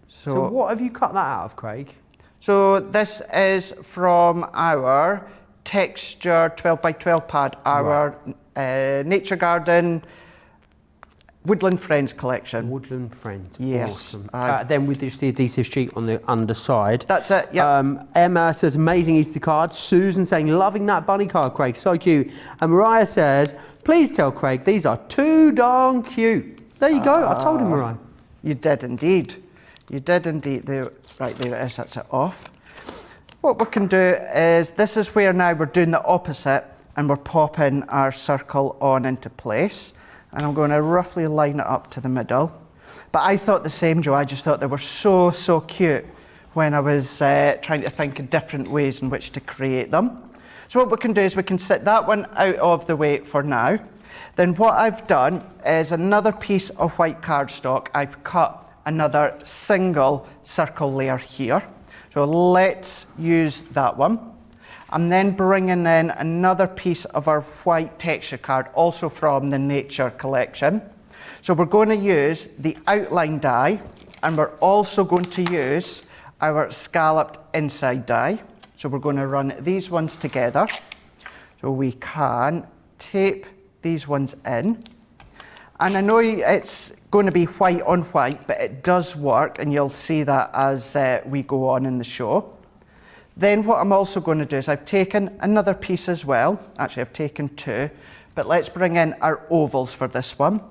A: So what have you cut that out of, Craig?
B: So this is from our texture 12x12 pad, our Nature Garden Woodland Friends collection.
A: Woodland Friends.
B: Yes.
A: Awesome. Then with just the adhesive sheet on the underside.
B: That's it, yeah.
A: Emma says, amazing Easter card. Susan saying, loving that bunny card, Craig, so cute. And Mariah says, please tell Craig these are too darn cute. There you go, I've told him, Mariah.
B: You did indeed. You did indeed. Right, there it is, that's it off. What we can do is, this is where now we're doing the opposite and we're popping our circle on into place. And I'm going to roughly line it up to the middle. But I thought the same, Joe. I just thought they were so cute when I was trying to think of different ways in which to create them. So what we can do is we can set that one out of the way for now. Then what I've done is another piece of white cardstock. I've cut another single circle layer here. So let's use that one. I'm then bringing in another piece of our white texture card, also from the Nature collection. So we're going to use the outline die, and we're also going to use our scalloped inside die. So we're going to run these ones together. So we can tape these ones in. And I know it's going to be white on white, but it does work, and you'll see that as we go on in the show. Then what I'm also going to do is I've taken another piece as well. Actually, I've taken two, but let's bring in our ovals for this one.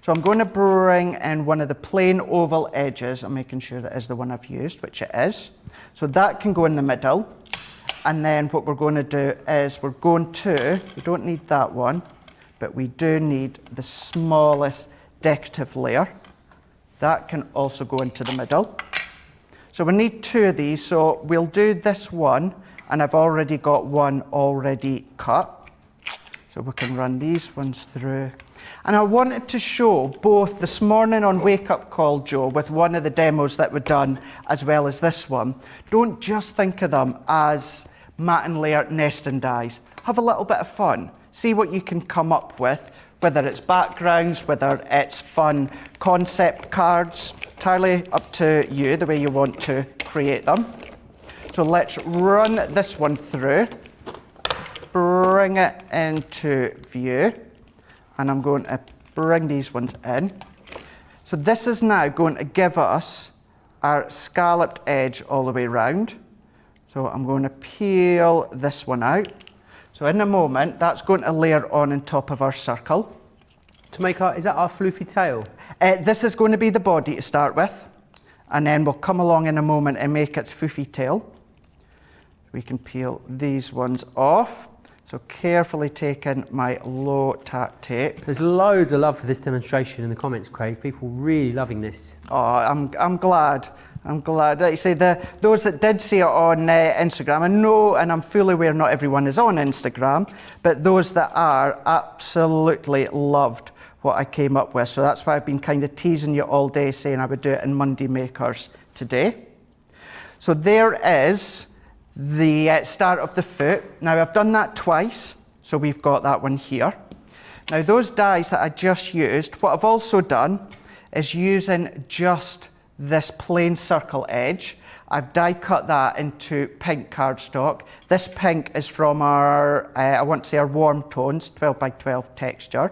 B: So I'm going to bring in one of the plain oval edges. I'm making sure that is the one I've used, which it is. So that can go in the middle. And then what we're going to do is we don't need that one, but we do need the smallest decorative layer. That can also go into the middle. So we need two of these, so we'll do this one, and I've already got one already cut. So we can run these ones through. And I wanted to show both this morning on Wake Up Call, Joe, with one of the demos that we've done, as well as this one. Don't just think of them as matte and layer nesting dies. Have a little bit of fun. See what you can come up with, whether it's backgrounds, whether it's fun concept cards. Entirely up to you, the way you want to create them. So let's run this one through, bring it into view, and I'm going to bring these ones in. So this is now going to give us our scalloped edge all the way round. So I'm going to peel this one out. So in a moment, that's going to layer on top of our circle.
A: To make our, is that our floofy tail?
B: This is going to be the body to start with, and then we'll come along in a moment and make its foofy tail. We can peel these ones off. So carefully taking my low tack tape.
A: There's loads of love for this demonstration in the comments, Craig. People really loving this.
B: Oh, I'm glad. I'm glad. Like you say, those that did see it on Instagram, I know, and I'm fully aware not everyone is on Instagram, but those that are absolutely loved what I came up with. So that's why I've been kind of teasing you all day, saying I would do it in Monday Makers today. So there is the start of the foot. Now I've done that twice, so we've got that one here. Now those dies that I just used, what I've also done is using just this plain circle edge. I've die cut that into pink cardstock. This pink is from our, I want to say our warm tones, 12 by 12 texture.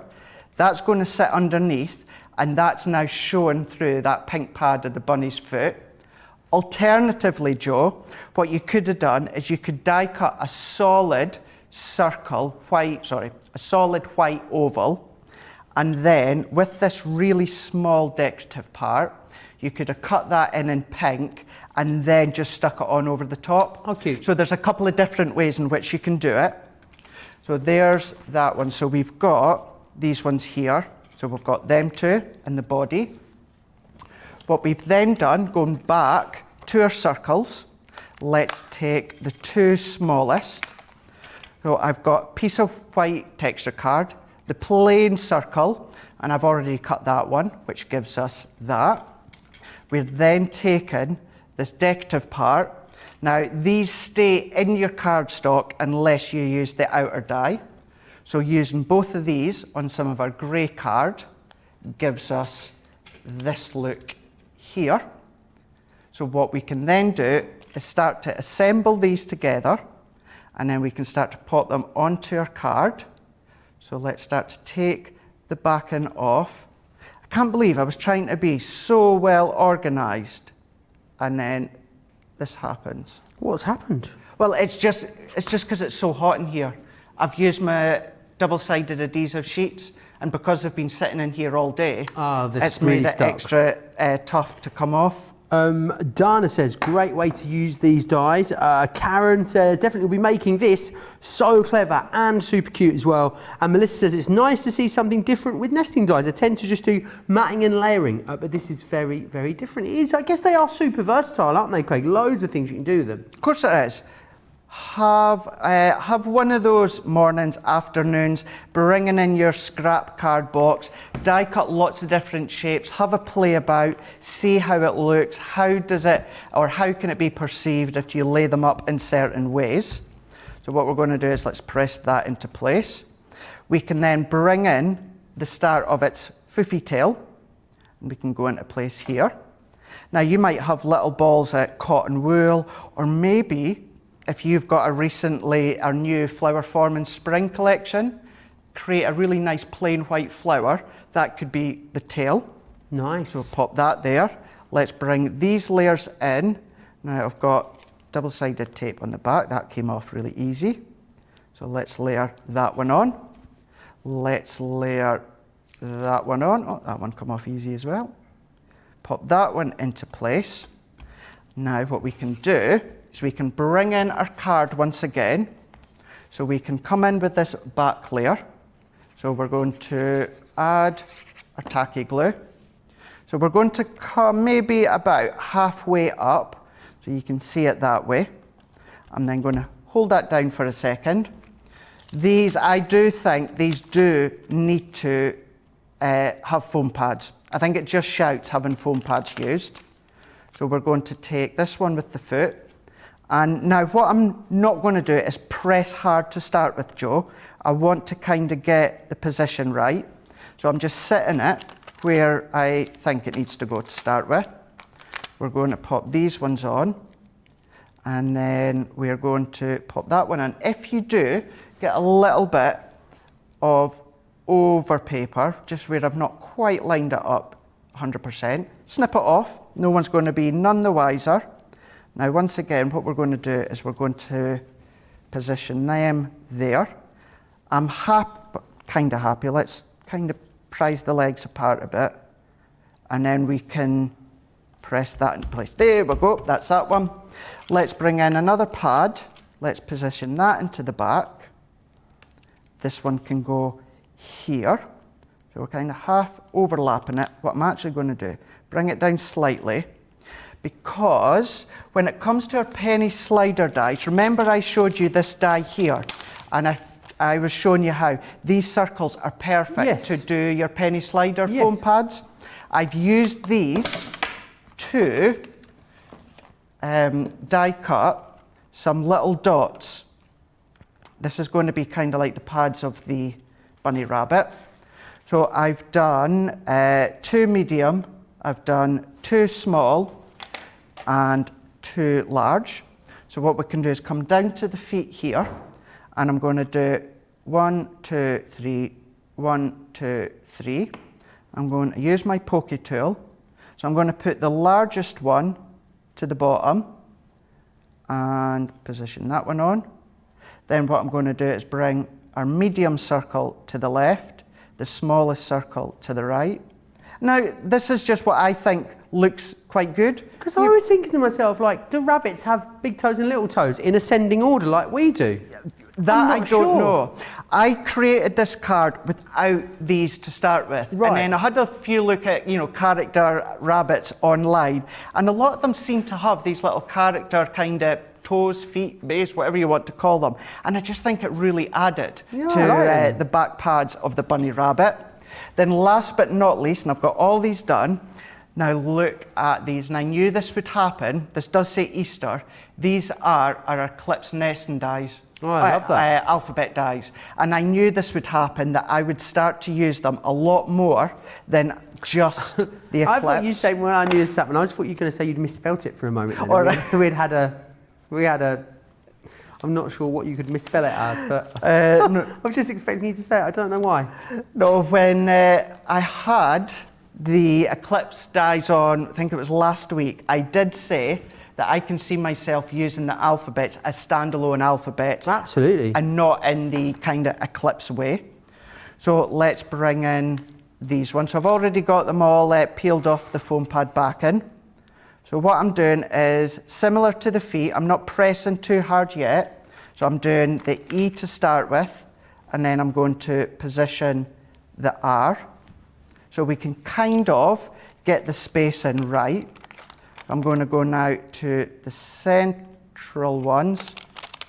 B: That's going to sit underneath, and that's now shown through that pink pad of the bunny's foot. Alternatively, Joe, what you could have done is you could die cut a solid circle, a solid white oval, and then with this really small decorative part, you could have cut that in pink and then just stuck it on over the top.
A: Okay.
B: So there's a couple of different ways in which you can do it. So there's that one. So we've got these ones here. So we've got them two in the body. What we've then done, going back to our circles, let's take the two smallest. So I've got a piece of white texture card, the plain circle, and I've already cut that one, which gives us that. We've then taken this decorative part. Now, these stay in your cardstock unless you use the outer die. So using both of these on some of our grey card gives us this look here. So what we can then do is start to assemble these together, and then we can start to pop them onto our card. So let's start to take the backing off. I can't believe I was trying to be so well organised, and then this happens.
A: What's happened?
B: Well, it's just because it's so hot in here. I've used my double-sided adhesive sheets, and because they've been sitting in here all day, it's
A: really
B: made it
A: stuck.
B: extra tough to come off.
A: Dana says, great way to use these dies. Karen says, definitely will be making this. So clever and super cute as well. And Melissa says, it's nice to see something different with nesting dies. I tend to just do matting and layering, but this is very, very different. It is, I guess they are super versatile, aren't they, Craig? Loads of things you can do with them.
B: Of course it is. Have one of those mornings, afternoons, bringing in your scrap card box, die cut lots of different shapes, have a play about, see how it looks, how does it, or how can it be perceived if you lay them up in certain ways. So what we're going to do is let's press that into place. We can then bring in the start of its foofy tail, and we can go into place here. Now you might have little balls of cotton wool, or maybe if you've got our new flower forming spring collection, create a really nice plain white flower. That could be the tail.
A: Nice.
B: So pop that there. Let's bring these layers in. Now I've got double-sided tape on the back. That came off really easy. So let's layer that one on. Let's layer that one on. Oh, that one come off easy as well. Pop that one into place. Now what we can do is we can bring in our card once again. So we can come in with this back layer. So we're going to add our tacky glue. So we're going to come maybe about halfway up, so you can see it that way. I'm then going to hold that down for a second. I do think these do need to have foam pads. I think it just shouts having foam pads used. So we're going to take this one with the foot. And now what I'm not going to do is press hard to start with, Joe. I want to kind of get the position right. So I'm just sitting it where I think it needs to go to start with. We're going to pop these ones on, and then we're going to pop that one in. If you do get a little bit of over paper, just where I've not quite lined it up 100%. Snip it off. No one's going to be none the wiser. Now, once again, what we're going to do is we're going to position them there. I'm kind of happy. Let's kind of prise the legs apart a bit, and then we can press that into place. There we go, that's that one. Let's bring in another pad. Let's position that into the back. This one can go here. So we're kind of half overlapping it. What I'm actually going to do, bring it down slightly, because when it comes to our penny slider dies, remember I showed you this die here, and I was showing you how these circles are perfect to do your penny slider foam pads. I've used these to die cut some little dots. This is going to be kind of like the pads of the bunny rabbit. So I've done 2 medium, I've done 2 small, and 2 large. So what we can do is come down to the feet here, and I'm going to do 1, 2, 3, 1, 2, 3. I'm going to use my pokey tool. So I'm going to put the largest one to the bottom and position that one on. Then what I'm going to do is bring our medium circle to the left, the smallest circle to the right. Now, this is just what I think looks quite good.
A: Because I was thinking to myself, like, do rabbits have big toes and little toes in ascending order like we do?
B: That I don't know. I created this card without these to start with. Right. And then I had a few look at, character rabbits online, and a lot of them seem to have these little character kind of toes, feet, base, whatever you want to call them. And I just think it really added to the back pads of the bunny rabbit. Then last but not least, and I've got all these done, now look at these, and I knew this would happen. This does say Easter. These are our Eclipse nesting dies.
A: Oh, I love that.
B: Alphabet dies. And I knew this would happen, that I would start to use them a lot more than just the Eclipse.
A: I thought you said, when I knew this happened, I just thought you were going to say you'd misspelt it for a moment. We had a, I'm not sure what you could misspell it as, but no. I was just expecting you to say it. I don't know why.
B: No, when I had the Eclipse dies on, I think it was last week, I did say that I can see myself using the alphabets as standalone alphabets.
A: Absolutely.
B: And not in the kind of Eclipse way. So let's bring in these ones. So I've already got them all peeled off the foam pad back in. So what I'm doing is similar to the feet. I'm not pressing too hard yet. So I'm doing the E to start with, and then I'm going to position the R. So we can kind of get the spacing right. I'm going to go now to the central ones,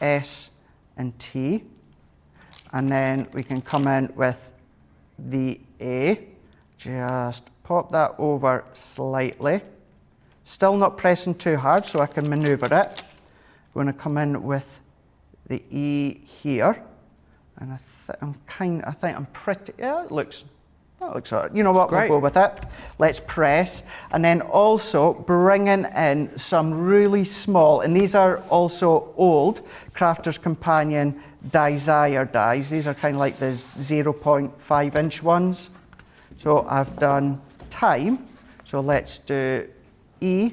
B: S and T, and then we can come in with the A. Just pop that over slightly. Still not pressing too hard so I can maneuver it. I'm going to come in with the E here, and I think I'm pretty, that looks all right. You know what, Great. We'll go with it. Let's press, and then also bringing in some really small, and these are also old Crafter's Companion Desire dies. These are kind of like the 0.5 inch ones. So I've done time, so let's do E.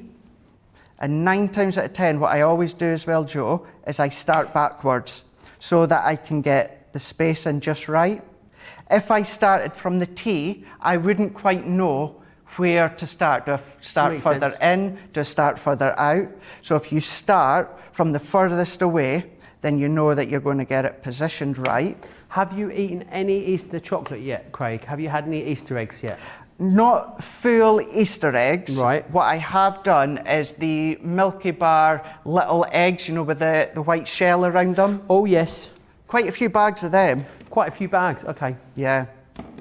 B: And 9 times out of 10, what I always do as well, Joe, is I start backwards so that I can get the spacing just right. If I started from the T, I wouldn't quite know where to start. Do I start further in? Do I start further out? So if you start from the furthest away, then you know that you're going to get it positioned right.
A: Have you eaten any Easter chocolate yet, Craig? Have you had any Easter eggs yet?
B: Not full Easter eggs.
A: Right.
B: What I have done is the Milky Bar little eggs, with the white shell around them.
A: Oh, yes.
B: Quite a few bags of them.
A: Quite a few bags, okay.
B: Yeah,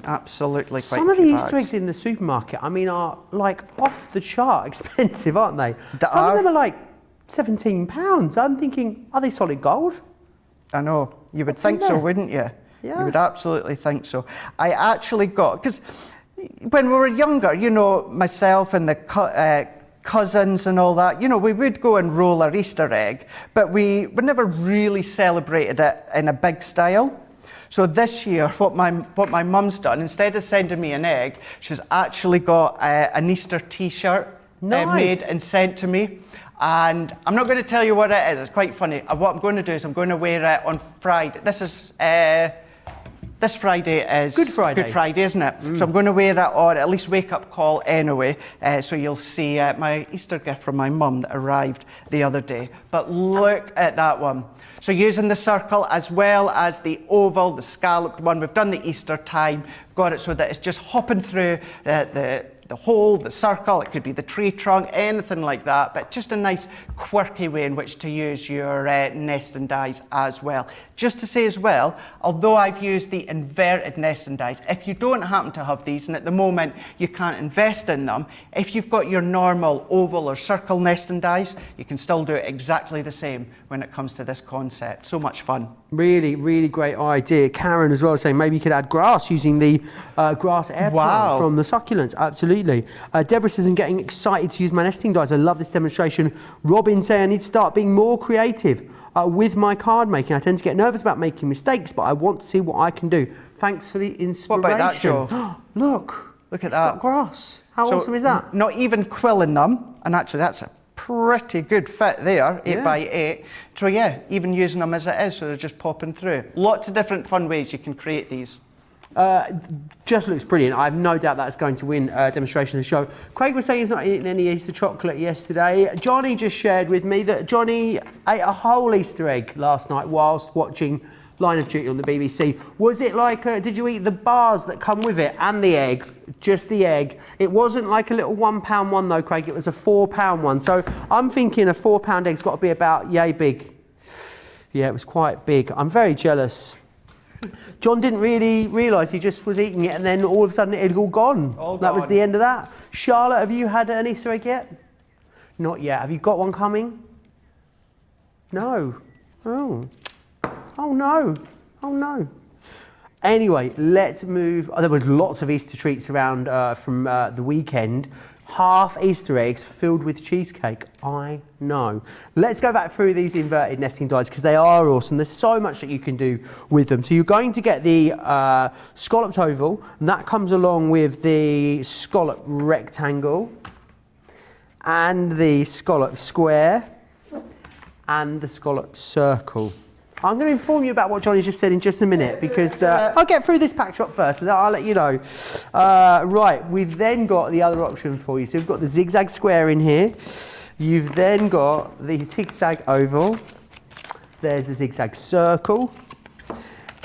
B: absolutely quite
A: Some
B: a
A: of the
B: few
A: Easter
B: bags.
A: eggs in the supermarket, are like off the chart expensive, aren't they?
B: Some
A: of them are like £17. I'm thinking, are they solid gold?
B: I know. You would think so, wouldn't you?
A: Yeah.
B: You would absolutely think so. I actually got, because when we were younger, myself and the cousins and all that, we would go and roll our Easter egg, but we never really celebrated it in a big style. So this year, what my mum's done, instead of sending me an egg, she's actually got an Easter T-shirt made and sent to me. And I'm not going to tell you what it is. It's quite funny. What I'm going to do is I'm going to wear it on Friday. This Friday is
A: Good Friday,
B: isn't it? So I'm going to wear it on at least wake up call anyway. So you'll see my Easter gift from my mum that arrived the other day. But look at that one. So using the circle as well as the oval, the scalloped one, we've done the Easter time, got it so that it's just hopping through the hole, the circle, it could be the tree trunk, anything like that, but just a nice quirky way in which to use your nesting dies as well. Just to say as well, although I've used the inverted nesting dies, if you don't happen to have these, and at the moment you can't invest in them, if you've got your normal oval or circle nesting dies, you can still do it exactly the same when it comes to this concept. So much fun.
A: Really, really great idea. Karen as well saying maybe you could add grass using the grass air plant from the succulents. Absolutely. Deborah says, I'm getting excited to use my nesting dies. I love this demonstration. Robin saying, I need to start being more creative with my card making. I tend to get nervous about making mistakes, but I want to see what I can do. Thanks for the inspiration.
B: What about that, Joe?
A: Look at that. Got grass. How awesome is that?
B: Not even quilling them, and actually that's a pretty good fit there, 8 by 8. So yeah, even using them as it is, so they're just popping through. Lots of different fun ways you can create these.
A: Just looks brilliant. I have no doubt that's going to win demonstration of the show. Craig was saying he's not eating any Easter chocolate yesterday. Johnny just shared with me that Johnny ate a whole Easter egg last night whilst watching Line of Duty on the BBC. Was it like, did you eat the bars that come with it and the egg? Just the egg? It wasn't like a little £1 one though, Craig. It was a £4 one. So I'm thinking a £4 egg's got to be about yay big. Yeah, it was quite big. I'm very jealous. John didn't really realise he just was eating it and then all of a sudden it had all gone. That was the end of that. Charlotte, have you had an Easter egg yet? Not yet. Have you got one coming? No. Oh. Oh no. Oh no. Anyway, let's move. There was lots of Easter treats around from the weekend. Half Easter eggs filled with cheesecake. I know. Let's go back through these inverted nesting dies because they are awesome. There's so much that you can do with them. So you're going to get the scalloped oval, and that comes along with the scalloped rectangle, and the scalloped square, and the scalloped circle. I'm going to inform you about what Johnny just said in just a minute because I'll get through this pack shot first and I'll let you know. Right, we've then got the other option for you. So we've got the zigzag square in here. You've then got the zigzag oval. There's the zigzag circle.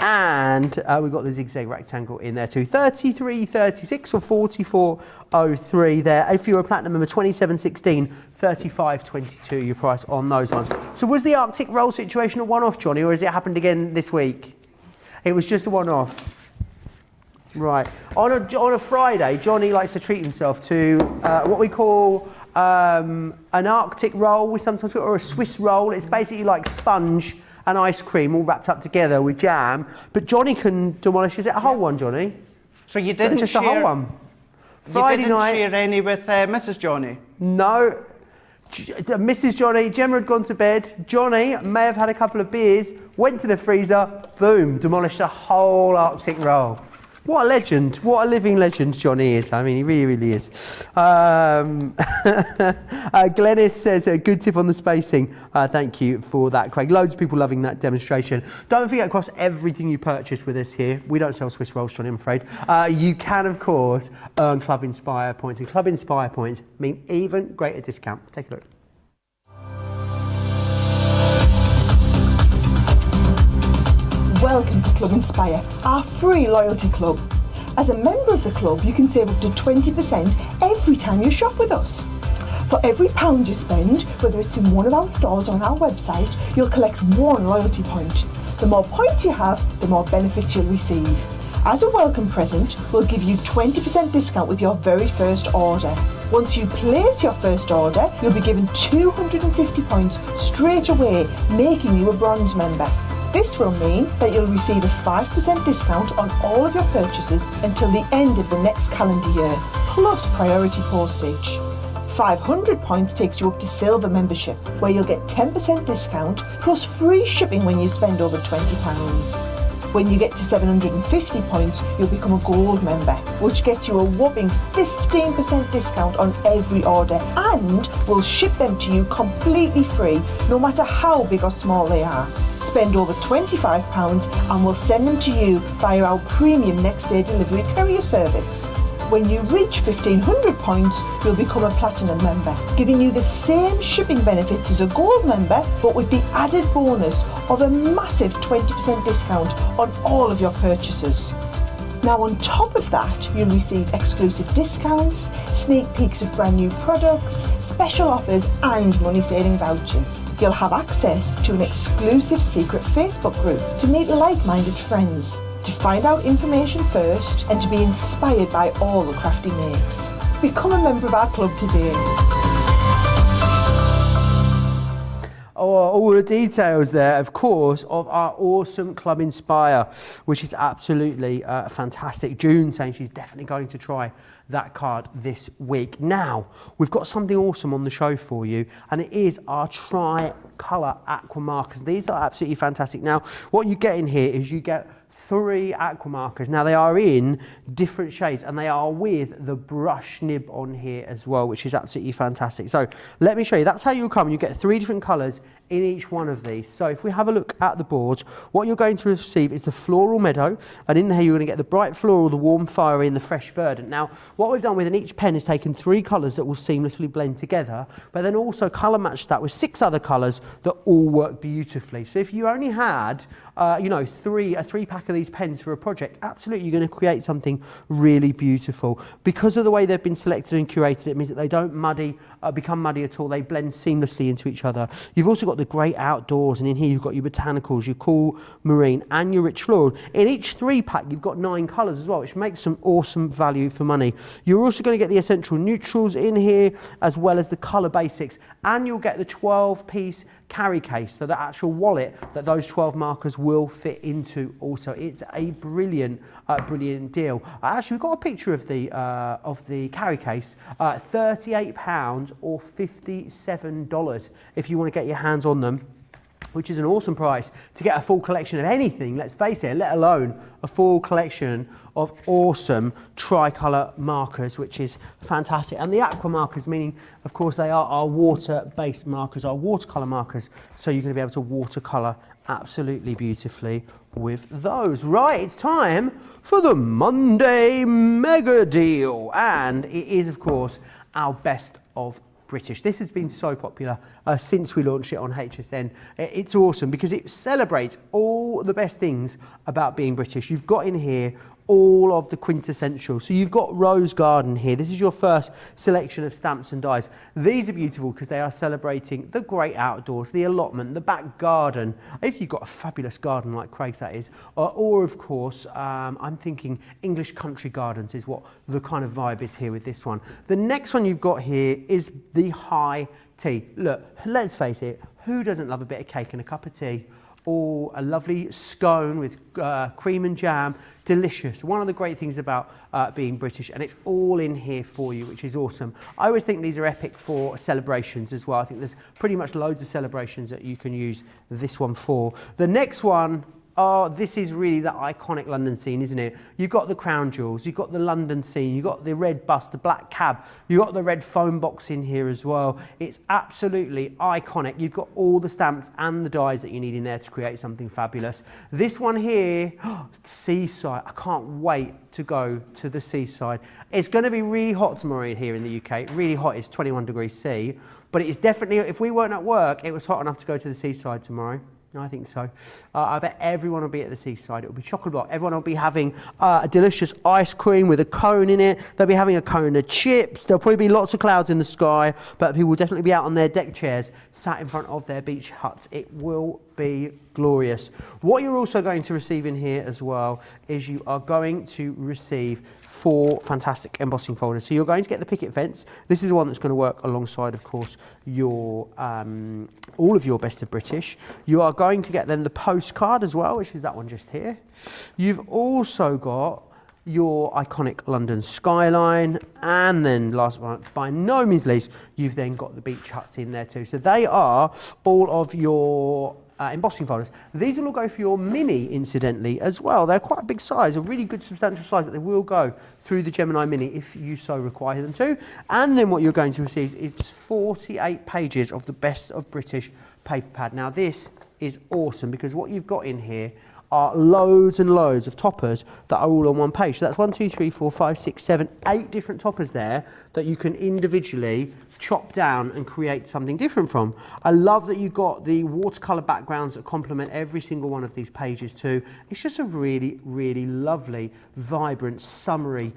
A: And we've got the zigzag rectangle in there too. 33.36 or 44.03 there. If you're a platinum member, 27.16, 35.22 your price on those ones. So was the Arctic roll situation a one-off, Johnny, or has it happened again this week? It was just a one-off. Right. On a Friday, Johnny likes to treat himself to what we call an Arctic roll. We sometimes call it, or a Swiss roll. It's basically like sponge and ice cream all wrapped up together with jam. But Johnny can demolish. Is it a whole one, Johnny?
B: So you didn't
A: just
B: share,
A: a whole one. Friday night.
B: You didn't share any with Mrs. Johnny?
A: No. Mrs. Johnny, Gemma had gone to bed. Johnny may have had a couple of beers, went to the freezer, boom, demolished a whole Arctic roll. What a legend. What a living legend Johnny is. I mean, he really, really is. Glennis says, a good tip on the spacing. Thank you for that, Craig. Loads of people loving that demonstration. Don't forget, across everything you purchase with us here, we don't sell Swiss rolls, Johnny, I'm afraid. You can, of course, earn Club Inspire points. And Club Inspire points mean even greater discount. Take a look.
C: Welcome to Club Inspire, our free loyalty club. As a member of the club, you can save up to 20% every time you shop with us. For every £1 you spend, whether it's in one of our stores or on our website, you'll collect 1 loyalty point. The more points you have, the more benefits you'll receive. As a welcome present, we'll give you 20% discount with your very first order. Once you place your first order, you'll be given 250 points straight away, making you a bronze member. This will mean that you'll receive a 5% discount on all of your purchases until the end of the next calendar year, plus priority postage. 500 points takes you up to silver membership, where you'll get 10% discount plus free shipping when you spend over £20. When you get to 750 points, you'll become a gold member, which gets you a whopping 15% discount on every order, and we'll ship them to you completely free, no matter how big or small they are. Spend over £25 and we'll send them to you via our premium next day delivery courier service. When you reach 1500 points, you'll become a platinum member, giving you the same shipping benefits as a gold member, but with the added bonus of a massive 20% discount on all of your purchases. Now on top of that, you'll receive exclusive discounts, sneak peeks of brand new products, special offers and money-saving vouchers. You'll have access to an exclusive secret Facebook group to meet like-minded friends, to find out information first and to be inspired by all the crafty makes. Become a member of our club today.
A: All the details there, of course, of our awesome Club Inspire, which is absolutely fantastic. June saying she's definitely going to try that card this week. Now, we've got something awesome on the show for you, and it is our tri-colour aqua markers. These are absolutely fantastic. Now, what you get in here is you get 3 aqua markers. Now they are in different shades and they are with the brush nib on here as well, which is absolutely fantastic. So let me show you. That's how you'll come. You get 3 different colours in each one of these. So if we have a look at the boards, what you're going to receive is the floral meadow, and in here you're going to get the bright floral, the warm fiery and the fresh verdant. Now what we've done within each pen is taken 3 colours that will seamlessly blend together, but then also colour match that with 6 other colours that all work beautifully. So if you only had a 3-pack of these pens for a project, absolutely you're going to create something really beautiful. Because of the way they've been selected and curated, it means that they don't become muddy at all. They blend seamlessly into each other. You've also got the great outdoors, and in here you've got your botanicals, your cool marine and your rich floral. In each 3-pack you've got 9 colours as well, which makes some awesome value for money. You're also going to get the essential neutrals in here, as well as the colour basics, and you'll get the 12-piece carry case, so the actual wallet that those 12 markers will fit into also. It's a brilliant deal. Actually, we've got a picture of the carry case, £38 or $57 if you want to get your hands on them, which is an awesome price to get a full collection of anything, let's face it, let alone a full collection of awesome tricolour markers, which is fantastic. And the aqua markers, meaning, of course, they are our water-based markers, our watercolour markers, so you're going to be able to watercolour absolutely beautifully with those. Right, it's time for the Monday Mega Deal, and it is, of course, our best of British. This has been so popular since we launched it on HSN. It's awesome because it celebrates all the best things about being British. You've got in here all of the quintessential. So you've got Rose Garden here. This is your first selection of stamps and dies. These are beautiful because they are celebrating the great outdoors, the allotment, the back garden. If you've got a fabulous garden like Craig's that is, or of course, I'm thinking English country gardens is what the kind of vibe is here with this one. The next one you've got here is the high tea. Look, let's face it, who doesn't love a bit of cake and a cup of tea? Or a lovely scone with cream and jam, delicious. One of the great things about being British, and it's all in here for you, which is awesome. I always think these are epic for celebrations as well. I think there's pretty much loads of celebrations that you can use this one for. The next one, oh, this is really the iconic London scene, isn't it? You've got the crown jewels, you've got the London scene, you've got the red bus, the black cab, you've got the red phone box in here as well. It's absolutely iconic. You've got all the stamps and the dies that you need in there to create something fabulous. This one here, seaside. I can't wait to go to the seaside. It's going to be really hot tomorrow here in the UK. Really hot. It's 21 degrees C. But it's definitely, if we weren't at work, it was hot enough to go to the seaside tomorrow. I think so. I bet everyone will be at the seaside. It will be chock-a-block. Everyone will be having a delicious ice cream with a cone in it. They'll be having a cone of chips. There'll probably be lots of clouds in the sky, but people will definitely be out on their deck chairs, sat in front of their beach huts. It will be glorious. What you're also going to receive in here as well is you are going to receive 4 fantastic embossing folders. So you're going to get the picket fence. This is the one that's going to work alongside, of course, your all of your Best of British. You are going to get then the postcard as well, which is that one just here. You've also got your iconic London skyline, and then last one, by no means least, you've then got the beach huts in there too. So they are all of your embossing folders. These will all go for your mini, incidentally, as well. They're quite a big size, a really good substantial size, but they will go through the Gemini Mini if you so require them to. And then what you're going to receive is 48 pages of the best of British paper pad. Now this is awesome because what you've got in here are loads and loads of toppers that are all on one page. So that's 1, 2, 3, 4, 5, 6, 7, 8 different toppers there that you can individually chop down and create something different from. I love that you've got the watercolour backgrounds that complement every single one of these pages too. It's just a really, really lovely, vibrant, summery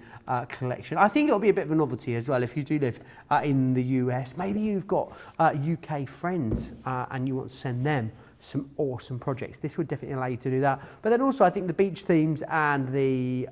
A: collection. I think it'll be a bit of a novelty as well if you do live in the US. Maybe you've got UK friends and you want to send them some awesome projects. This would definitely allow you to do that. But then also I think the beach themes and the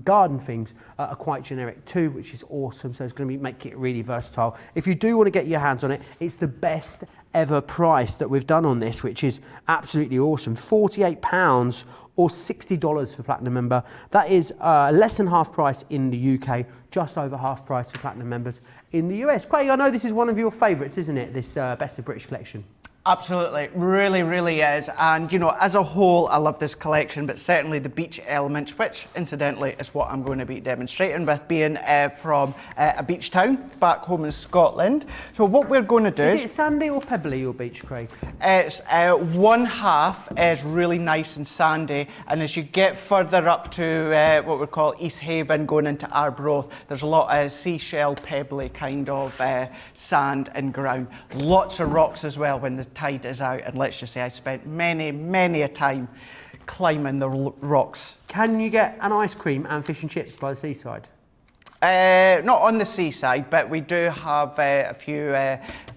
A: garden themes are quite generic too, which is awesome. So it's going to make it really versatile. If you do want to get your hands on it, it's the best ever price that we've done on this, which is absolutely awesome. £48 or $60 for Platinum member. That is less than half price in the UK, just over half price for Platinum members in the US. Craig, I know this is one of your favourites, isn't it? This Best of British collection.
B: Absolutely, really, really is. And you know, as a whole, I love this collection, but certainly the beach element, which incidentally is what I'm going to be demonstrating with, being from a beach town back home in Scotland. So what we're going to do
A: is it sandy or pebbly, your beach, Craig?
B: It's one half is really nice and sandy, and as you get further up to what we call East Haven, going into Arbroath, there's a lot of seashell, pebbly kind of sand and ground. Lots of rocks as well when the tide is out, and let's just say I spent many a time climbing the rocks.
A: Can you get an ice cream and fish and chips by the seaside?
B: Not on the seaside, but we do have a few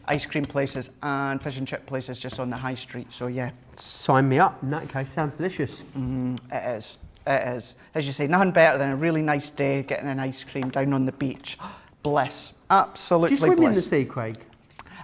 B: ice cream places and fish and chip places just on the high street, so yeah.
A: Sign me up. In that case, sounds delicious.
B: It is, it is. As you say, nothing better than a really nice day getting an ice cream down on the beach. Bliss, absolutely bliss.
A: Do you swim in the sea, Craig?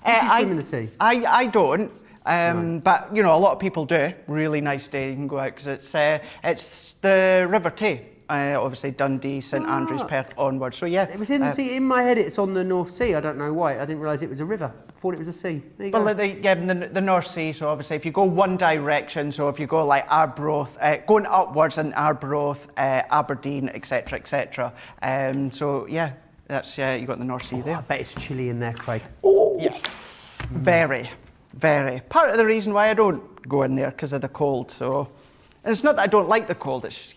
A: Do you swim in the sea?
B: I don't,
A: No.
B: but you know, a lot of people do. Really nice day, you can go out because it's the River Tay. Obviously Dundee, St Andrews, Perth onwards. So yeah,
A: It was in the sea. In my head, it's on the North Sea. I don't know why. I didn't realise it was a river. I thought it was a sea. There you go.
B: well, the North Sea. So obviously, if you go one direction, so if you go like Arbroath, going upwards in Arbroath, Aberdeen, etc., etc. So yeah, that's you got the North Sea there.
A: I bet it's chilly in there, Craig.
B: Oh yes, very, very. Part of the reason why I don't go in there because of the cold. So, and it's not that I don't like the cold. It's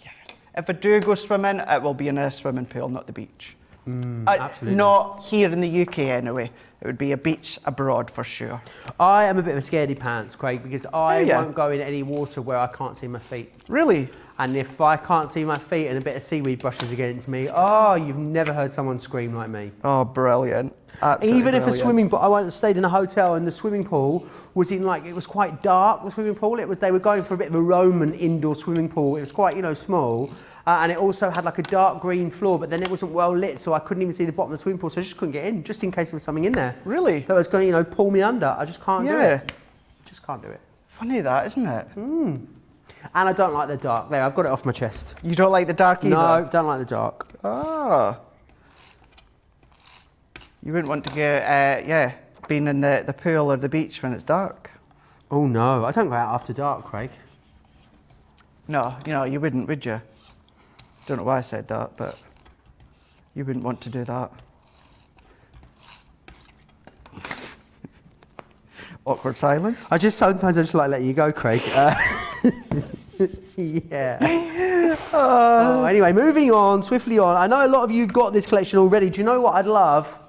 B: if I do go swimming, it will be in a swimming pool, not the beach.
A: Absolutely.
B: Not here in the UK anyway. It would be a beach abroad for sure.
A: I am a bit of a scaredy pants, Craig, because I
B: yeah.
A: won't go in any water where I can't see my feet.
B: Really?
A: And if I can't see my feet and a bit of seaweed brushes against me, oh, you've never heard someone scream like me.
B: Oh, brilliant. Absolutely
A: Even if
B: brilliant.
A: a swimming pool, I once stayed in a hotel and the swimming pool was in it was quite dark, the swimming pool. They were going for a bit of a Roman indoor swimming pool. It was quite, small. And it also had like a dark green floor, but then it wasn't well lit, so I couldn't even see the bottom of the swimming pool, so I just couldn't get in, just in case there was something in there.
B: Really?
A: That was going to, pull me under. I just can't do it. Just can't do it.
B: Funny that, isn't it?
A: And I don't like the dark. There, I've got it off my chest.
B: You don't like the dark either?
A: No, don't like the dark.
B: Ah. You wouldn't want to get, being in the pool or the beach when it's dark.
A: Oh no, I don't go out after dark, Craig.
B: No, you wouldn't, would you? Don't know why I said that, but you wouldn't want to do that. Awkward silence.
A: Sometimes I just like letting you go, Craig. Yeah. Anyway, moving on, swiftly on. I know a lot of you got this collection already. Do you know what I'd love?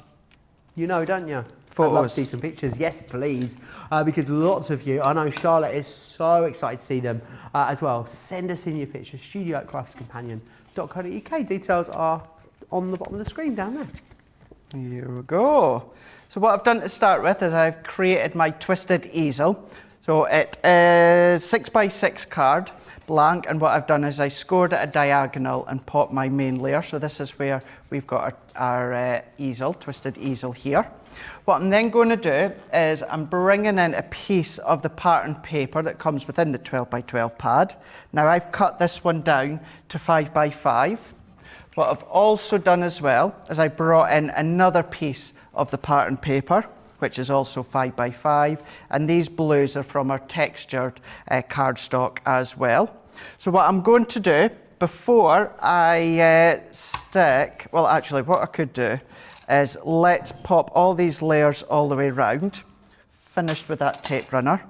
A: You know, don't you? I'd love to see some pictures. Yes, please. Because lots of you, I know Charlotte is so excited to see them as well. Send us in your pictures. studio@craftscompanion.co.uk. Details are on the bottom of the screen down there.
B: Here we go. So what I've done to start with is I've created my twisted easel. So it is 6x6 card, blank, and what I've done is I scored it a diagonal and popped my main layer. So this is where we've got our easel, twisted easel here. What I'm then going to do is I'm bringing in a piece of the pattern paper that comes within the 12x12 pad. Now I've cut this one down to 5x5. What I've also done as well is I brought in another piece of the pattern paper, which is also 5x5. And these blues are from our textured cardstock as well. So what I'm going to do before I stick, well actually what I could do is let's pop all these layers all the way round. Finished with that tape runner.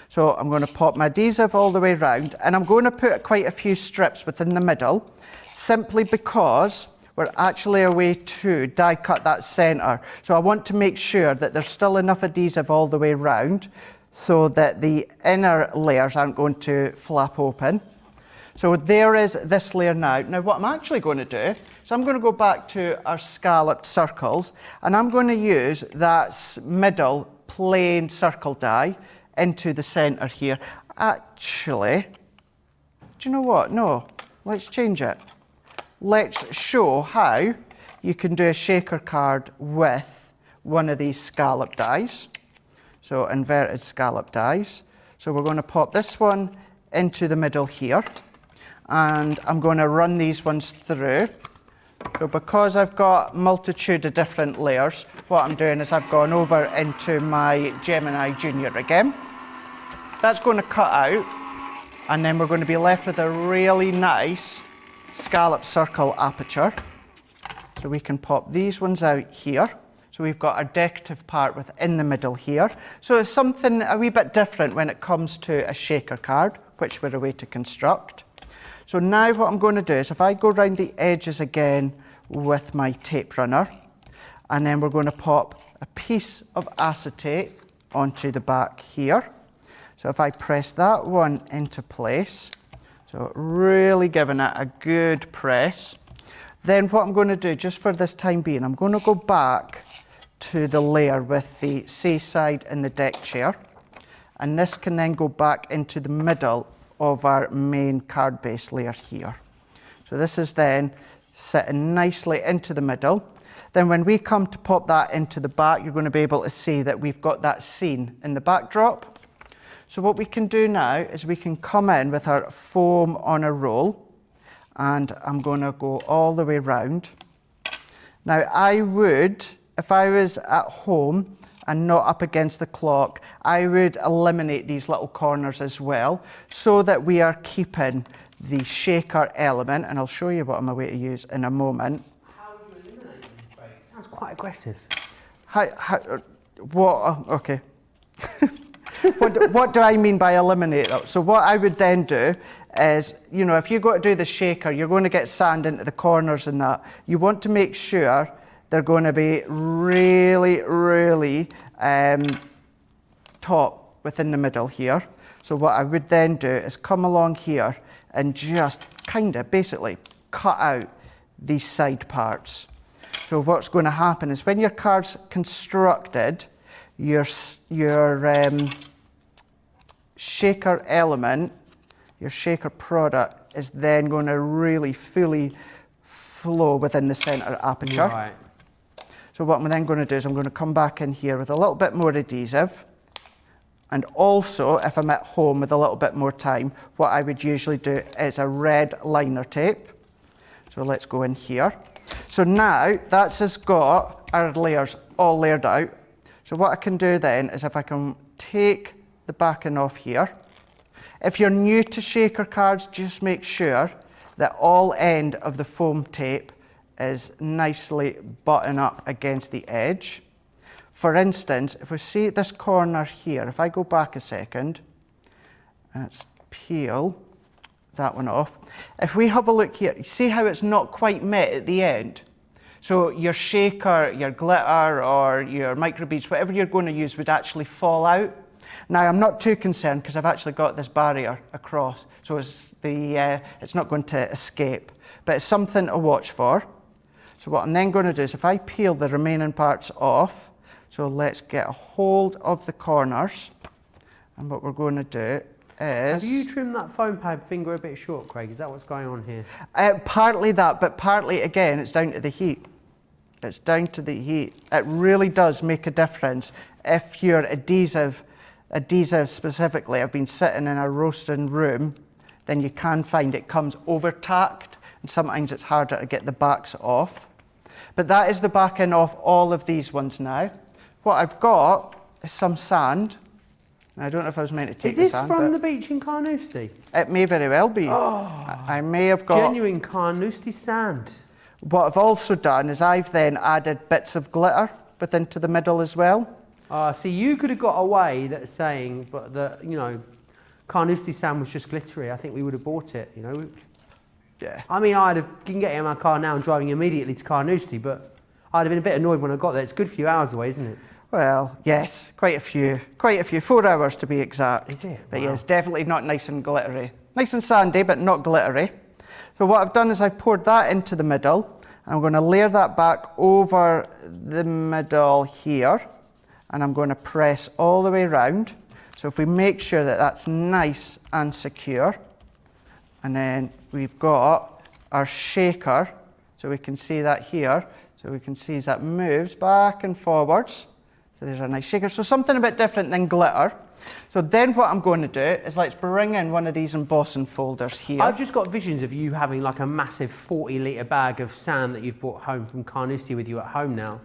B: So I'm going to pop my adhesive all the way round, and I'm going to put quite a few strips within the middle, simply because we're actually away to die cut that centre. So I want to make sure that there's still enough adhesive all the way round so that the inner layers aren't going to flap open. So there is this layer now. Now what I'm actually going to do is I'm going to go back to our scalloped circles, and I'm going to use that middle plain circle die into the centre here. Actually, do you know what? No, let's change it. Let's show how you can do a shaker card with one of these scallop dies. So inverted scallop dies. So we're going to pop this one into the middle here, and I'm going to run these ones through. So because I've got multitude of different layers, what I'm doing is I've gone over into my Gemini Junior again. That's going to cut out, and then we're going to be left with a really nice scallop circle aperture. So we can pop these ones out here. So we've got our decorative part within the middle here. So it's something a wee bit different when it comes to a shaker card, which we're away to construct. So now what I'm going to do is if I go around the edges again with my tape runner, and then we're going to pop a piece of acetate onto the back here. So if I press that one into place, so really giving it a good press, then what I'm going to do just for this time being, I'm going to go back to the layer with the seaside and the deck chair, and this can then go back into the middle of our main card base layer here. So this is then sitting nicely into the middle. Then when we come to pop that into the back, you're going to be able to see that we've got that scene in the backdrop. So what we can do now is we can come in with our foam on a roll, and I'm going to go all the way round. Now I would, if I was at home and not up against the clock, I would eliminate these little corners as well, so that we are keeping the shaker element, and I'll show you what I'm away to use in a moment.
A: How would you eliminate them, Craig? Sounds quite aggressive.
B: Okay. What do I mean by eliminate that? So what I would then do is, you know, if you go to do the shaker, you're going to get sand into the corners and that. You want to make sure they're going to be really, really taut within the middle here. So what I would then do is come along here and just kind of basically cut out these side parts. So what's going to happen is when your card's constructed, your shaker element, your shaker product is then going to really fully flow within the centre aperture.
A: Right.
B: So what I'm then going to do is I'm going to come back in here with a little bit more adhesive, and also if I'm at home with a little bit more time, what I would usually do is a red liner tape. So let's go in here. So now that's just got our layers all layered out. So what I can do then is if I can take the backing off here. If you're new to shaker cards, just make sure that all end of the foam tape is nicely buttoned up against the edge. For instance, if we see this corner here, if I go back a second, let's peel that one off. If we have a look here, you see how it's not quite met at the end? So your shaker, your glitter, or your microbeads, whatever you're going to use would actually fall out. Now, I'm not too concerned because I've actually got this barrier across, so it's not going to escape. But it's something to watch for. So what I'm then going to do is if I peel the remaining parts off, so let's get a hold of the corners, and what we're going to do is...
A: Have you trimmed that foam pad finger a bit short, Craig? Is that what's going on here?
B: Partly that, but partly, again, it's down to the heat. It's down to the heat. It really does make a difference if your adhesive specifically have been sitting in a roasting room, then you can find it comes over tacked, and sometimes it's harder to get the backs off. But that is the backing off all of these ones now. what I've got is some sand. I don't know if I was meant to take
A: Is this
B: the sand.
A: from the beach in Carnoustie?
B: It may very well be.
A: Oh,
B: I may have got...
A: genuine Carnoustie sand.
B: What I've also done is I've then added bits of glitter into the middle as well.
A: See, you could have got away that saying, but that, you know, Carnoustie sand was just glittery. I think we would have bought it, you know.
B: Yeah.
A: I mean, can get in my car now and driving immediately to Carnoustie, but I'd have been a bit annoyed when I got there. It's a good few hours away, isn't it?
B: Well, yes, quite a few, 4 hours to be exact.
A: Is it?
B: But
A: Wow.
B: yes, definitely not nice and glittery. Nice and sandy, but not glittery. So what I've done is I've poured that into the middle, and I'm going to layer that back over the middle here, and I'm going to press all the way around. So if we make sure that that's nice and secure, and then we've got our shaker, so we can see that here, so we can see as that moves back and forwards. So there's a nice shaker. So something a bit different than glitter. So then what I'm going to do is let's bring in one of these embossing folders here.
A: I've just got visions of you having like a massive 40-litre bag of sand that you've brought home from Carnoustie with you at home now.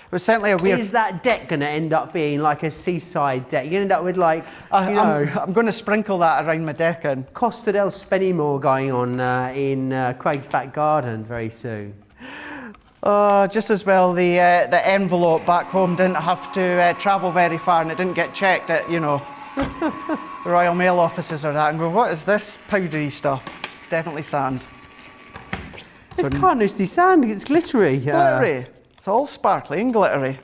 B: It was certainly a weird...
A: Is that deck going to end up being like a seaside deck? You're going to end up with like,
B: I'm going to sprinkle that around my decking.
A: Costa del Spennymoor going on in Craig's back garden very soon.
B: Just as well the envelope back home didn't have to travel very far, and it didn't get checked at, you know, the Royal Mail offices or that, and go, what is this powdery stuff? It's definitely sand.
A: It's Carnoustie sand, it's glittery.
B: It's glittery. It's all sparkly and glittery.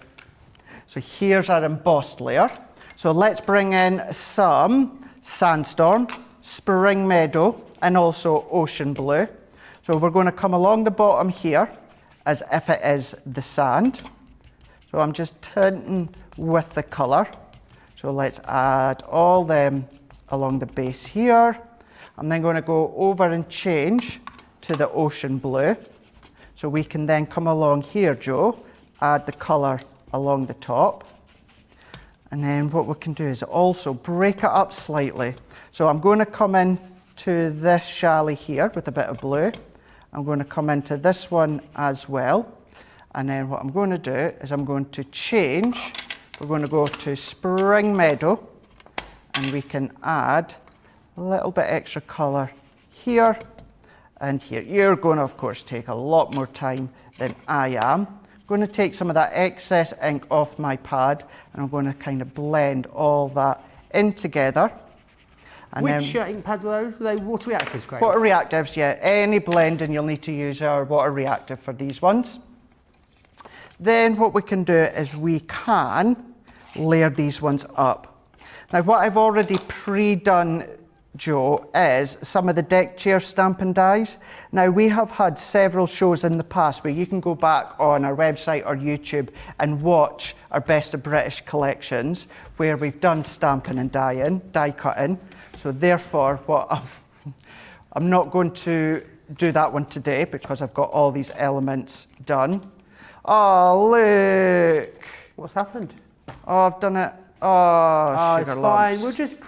B: So here's our embossed layer. So let's bring in some Sandstorm, Spring Meadow, and also Ocean Blue. So we're going to come along the bottom here as if it is the sand. So I'm just tinting with the colour. So let's add all them along the base here. I'm then going to go over and change to the Ocean Blue. So we can then come along here, Joe, add the colour along the top. And then what we can do is also break it up slightly. So I'm going to come in to this chalet here with a bit of blue. I'm going to come into this one as well. And then what I'm going to do is I'm going to change. We're going to go to Spring Meadow, and we can add a little bit extra colour here and here. You're going to, of course, take a lot more time than I am. I'm going to take some of that excess ink off my pad, and I'm going to kind of blend all that in together. And
A: Which ink pads were those? Were they water reactives, Craig?
B: Water reactives, yeah. Any blending, you'll need to use our water reactive for these ones. Then what we can do is we can layer these ones up. Now what I've already pre-done, Joe, is some of the deck chair stamping dies. Now we have had several shows in the past where you can go back on our website or YouTube and watch our Best of British collections where we've done stamping and die cutting. So therefore, I'm not going to do that one today because I've got all these elements done. Oh, look.
A: What's happened?
B: Oh, I've done it. Oh,
A: It's
B: sugar
A: fine.
B: lumps.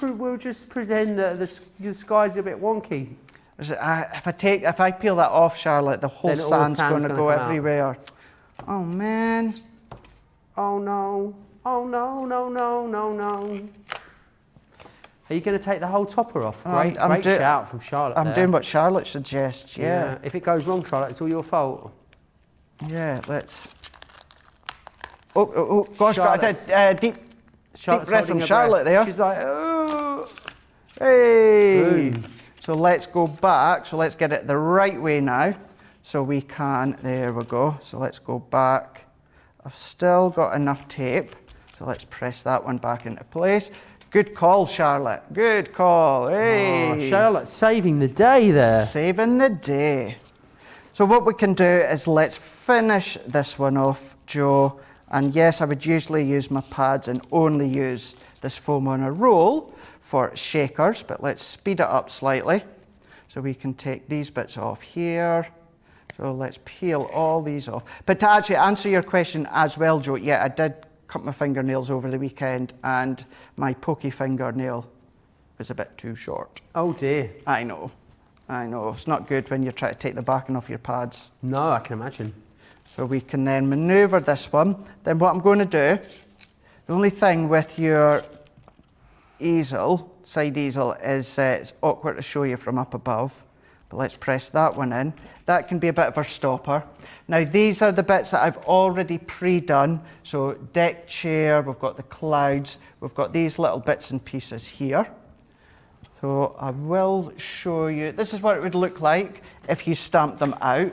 A: We'll just pretend that the sky's a bit wonky.
B: If I peel that off, Charlotte, the whole
A: Then all
B: sand's
A: the
B: going
A: sand's
B: to
A: gonna
B: go
A: come out.
B: everywhere. Oh, man.
A: Oh no. Oh no, no, no, no, no. Are you going to take the whole topper off? Great shout from Charlotte.
B: I'm doing what Charlotte suggests, yeah.
A: If it goes wrong, Charlotte, it's all your fault.
B: Yeah, let's... Oh, gosh, I
A: Charlotte's-
B: did deep breath
A: holding
B: from
A: her
B: Charlotte
A: breath.
B: there.
A: She's like, oh.
B: Hey!
A: Boom.
B: So let's go back. So let's get it the right way now. So we can, there we go. So let's go back. I've still got enough tape. So let's press that one back into place. Good call, Charlotte. Good call. Hey!
A: Oh, Charlotte's saving the day there.
B: Saving the day. So what we can do is let's finish this one off, Joe. And yes, I would usually use my pads and only use this foam on a roll for shakers, but let's speed it up slightly. So we can take these bits off here. So let's peel all these off. But to actually answer your question as well, Joe, yeah, I did cut my fingernails over the weekend and my pokey fingernail was a bit too short.
A: Oh dear.
B: I know. It's not good when you try to take the backing off your pads.
A: No, I can imagine.
B: So we can then manoeuvre this one. Then what I'm going to do The only thing with your easel, side easel, is it's awkward to show you from up above. But let's press that one in. That can be a bit of our stopper. Now these are the bits that I've already pre-done. So deck chair, we've got the clouds, we've got these little bits and pieces here. So I will show you, this is what it would look like if you stamp them out.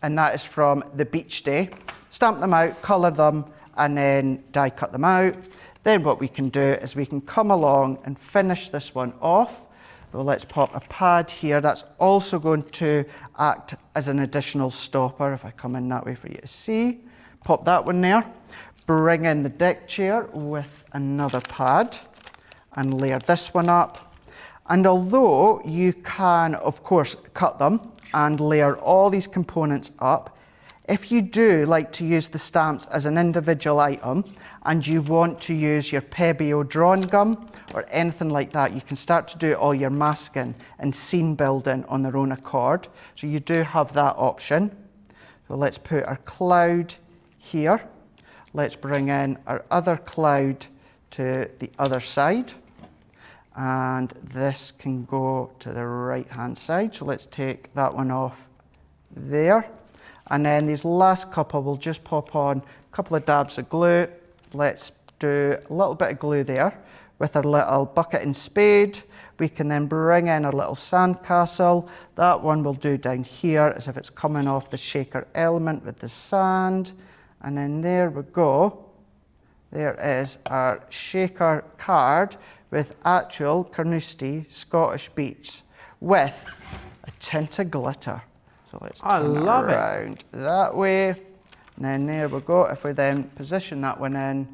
B: And that is from the beach day. Stamp them out, colour them, and then die cut them out. Then what we can do is we can come along and finish this one off. So let's pop a pad here. That's also going to act as an additional stopper if I come in that way for you to see. Pop that one there. Bring in the deck chair with another pad and layer this one up. And although you can, of course, cut them and layer all these components up, if you do like to use the stamps as an individual item and you want to use your Pebeo drawn gum or anything like that, you can start to do all your masking and scene building on their own accord. So you do have that option. So let's put our cloud here. Let's bring in our other cloud to the other side. And this can go to the right hand side. So let's take that one off there. And then these last couple, we'll just pop on a couple of dabs of glue. Let's do a little bit of glue there with our little bucket and spade. We can then bring in our little sandcastle. That one we'll do down here as if it's coming off the shaker element with the sand. And then there we go. There is our shaker card with actual Carnoustie Scottish beach with a tint of glitter. So let's turn it around that way. And then there we go. If we then position that one in,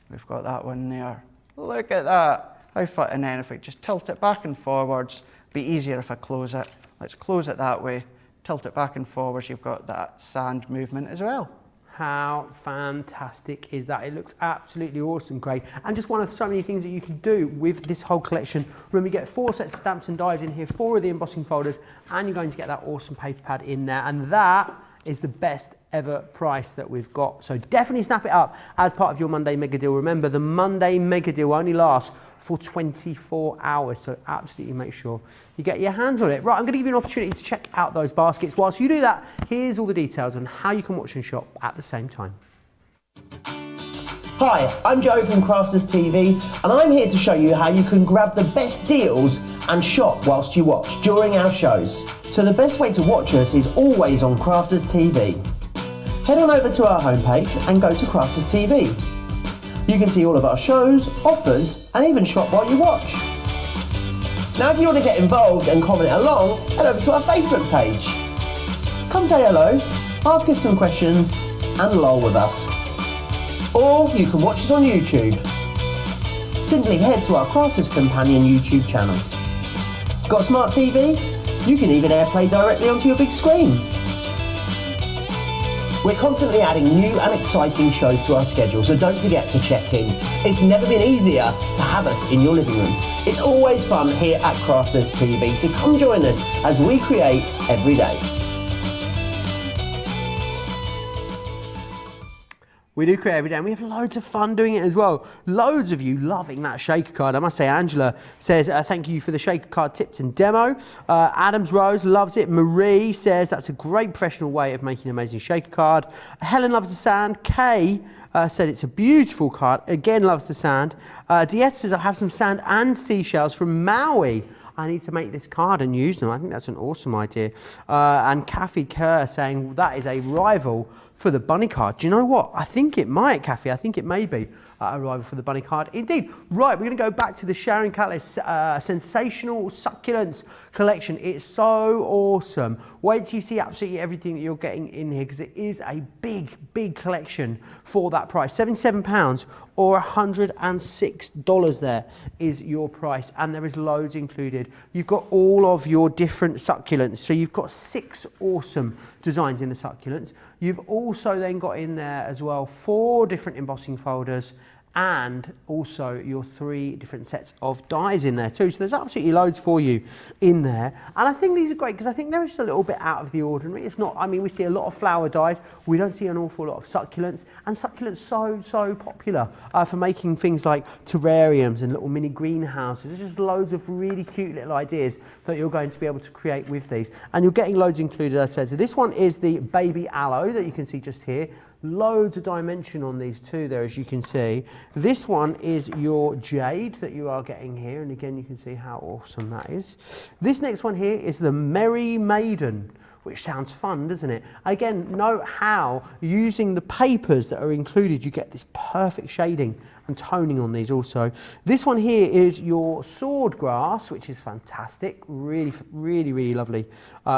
B: we've got that one there. Look at that. How fun. And then if we just tilt it back and forwards, be easier if I close it. Let's close it that way. Tilt it back and forwards. You've got that sand movement as well.
A: How fantastic is that? It looks absolutely awesome, Craig. And just one of so many things that you can do with this whole collection. Remember, you get 4 sets of stamps and dies in here, 4 of the embossing folders, and you're going to get that awesome paper pad in there. And that is the best ever price that we've got. So definitely snap it up as part of your Monday mega deal. Remember, the Monday mega deal only lasts for 24 hours. So absolutely make sure you get your hands on it. Right, I'm going to give you an opportunity to check out those baskets. Whilst you do that, here's all the details on how you can watch and shop at the same time.
D: Hi, I'm Joe from Crafters TV, and I'm here to show you how you can grab the best deals and shop whilst you watch during our shows. So the best way to watch us is always on Crafters TV. Head on over to our homepage and go to Crafters TV. You can see all of our shows, offers, and even shop while you watch. Now if you want to get involved and comment along, head over to our Facebook page. Come say hello, ask us some questions, and lol with us. Or you can watch us on YouTube. Simply head to our Crafters Companion YouTube channel. Got a smart TV? You can even AirPlay directly onto your big screen. We're constantly adding new and exciting shows to our schedule, so don't forget to check in. It's never been easier to have us in your living room. It's always fun here at Crafters TV, so come join us as we create every day.
A: We do create every day, and we have loads of fun doing it as well. Loads of you loving that shaker card. I must say, Angela says, thank you for the shaker card tips and demo. Adams Rose loves it. Marie says, that's a great professional way of making an amazing shaker card. Helen loves the sand. Kay said it's a beautiful card. Again, loves the sand. Diet says, I have some sand and seashells from Maui. I need to make this card and use them. I think that's an awesome idea. And Kathy Kerr saying, that is a rival for the bunny card. Do you know what? I think it might, Kathy. I think it may be a rival for the bunny card. Indeed. Right, we're going to go back to the Sharon Callis Sensational Succulents collection. It's so awesome. Wait till you see absolutely everything that you're getting in here, because it is a big, big collection for that price. £77 or $106 there is your price, and there is loads included. You've got all of your different succulents. So you've got 6 awesome designs in the succulents. You've also then got in there as well 4 different embossing folders and also your 3 different sets of dies in there too. So there's absolutely loads for you in there. And I think these are great because I think they're just a little bit out of the ordinary. It's not, I mean, we see a lot of flower dies. We don't see an awful lot of succulents, and succulents so popular for making things like terrariums and little mini greenhouses. There's just loads of really cute little ideas that you're going to be able to create with these. And you're getting loads included, as I said. So this one is the baby aloe that you can see just here. Loads of dimension on these too there, as you can see. This one is your jade that you are getting here, and again you can see how awesome that is. This next one here is the Merry Maiden, which sounds fun, doesn't it? Again, note how using the papers that are included you get this perfect shading and toning on these also. This one here is your sword grass, which is fantastic, really lovely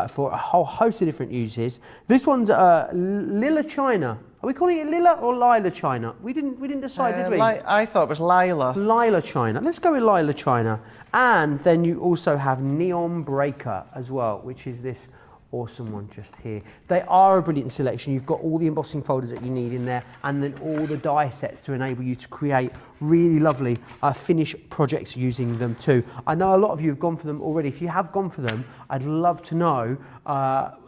A: for a whole host of different uses. This one's Lila China. Are we calling it Lila or Lila China? We didn't decide, did we?
B: I thought it was Lila.
A: Lila China. Let's go with Lila China. And then you also have Neon Breaker as well, which is this awesome one just here. They are a brilliant selection. You've got all the embossing folders that you need in there, and then all the die sets to enable you to create really lovely finished projects using them too. I know a lot of you have gone for them already. If you have gone for them, I'd love to know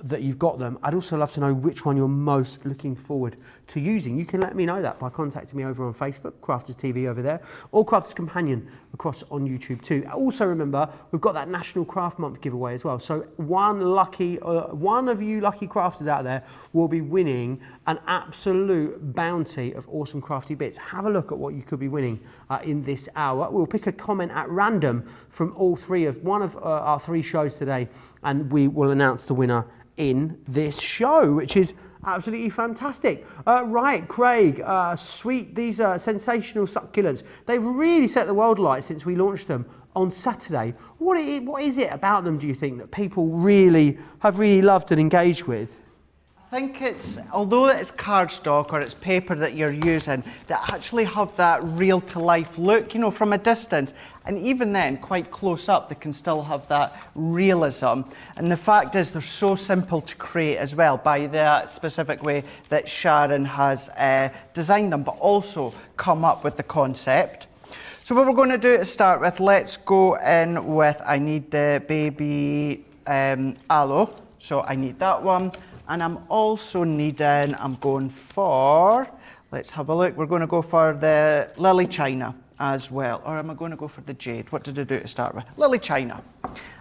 A: that you've got them. I'd also love to know which one you're most looking forward to using. You can let me know that by contacting me over on Facebook, Crafters TV over there, or Crafters Companion across on YouTube too. Also remember, we've got that National Craft Month giveaway as well. So one of you lucky crafters out there will be winning an absolute bounty of awesome crafty bits. Have a look at what you could be winning in this hour. We'll pick a comment at random from all 3 of one of our 3 shows today, and we will announce the winner in this show, which is absolutely fantastic. Right, Craig, sweet, these are sensational succulents. They've really set the world alight since we launched them on Saturday. What is it about them, do you think, that people have really loved and engaged with?
B: I think it's, although it's cardstock or it's paper that you're using, that actually have that real to life look, you know, from a distance. And even then, quite close up, they can still have that realism. And the fact is, they're so simple to create as well by the specific way that Sharon has designed them, but also come up with the concept. So what we're going to do to start with, let's go in with, I need the baby aloe. So I need that one. And I'm also needing, I'm going for, let's have a look, we're going to go for the Lily China as well. Or am I going to go for the jade? What did I do to start with? Lily China.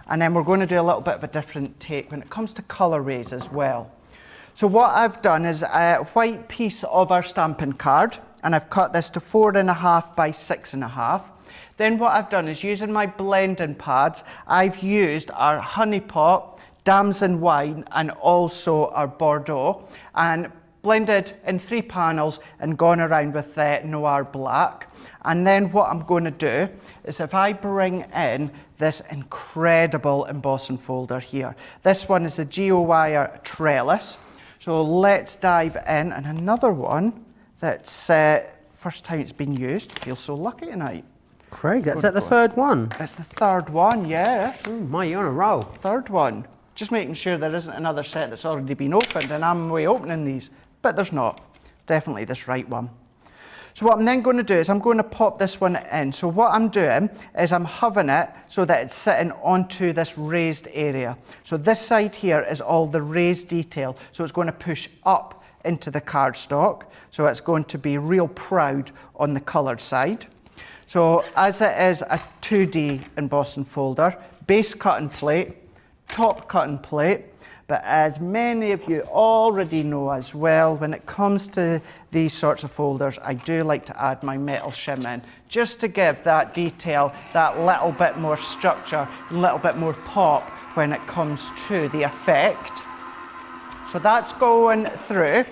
B: And then we're going to do a little bit of a different take when it comes to colourways as well. So what I've done is a white piece of our stamping card, and I've cut this to 4.5 by 6.5. Then what I've done is, using my blending pads, I've used our honey pot, damson wine, and also our Bordeaux, and blended in 3 panels and gone around with Noir Black. And then what I'm going to do is, if I bring in this incredible embossing folder here, this one is the GeoWire Trellis. So let's dive in, and another one that's first time it's been used. Feel so lucky tonight.
A: Craig, that's at the 3rd one.
B: That's the 3rd one, yeah.
A: My, you're on a roll.
B: 3rd one. Just making sure there isn't another set that's already been opened and I'm way opening these. But there's not. Definitely this right one. So what I'm then going to do is I'm going to pop this one in. So what I'm doing is I'm hovering it so that it's sitting onto this raised area. So this side here is all the raised detail. So it's going to push up into the cardstock. So it's going to be real proud on the coloured side. So as it is a 2D embossing folder, base cut and plate, top cut and plate, but as many of you already know as well, when it comes to these sorts of folders, I do like to add my metal shim in, just to give that detail, that little bit more structure, a little bit more pop when it comes to the effect. So that's going through.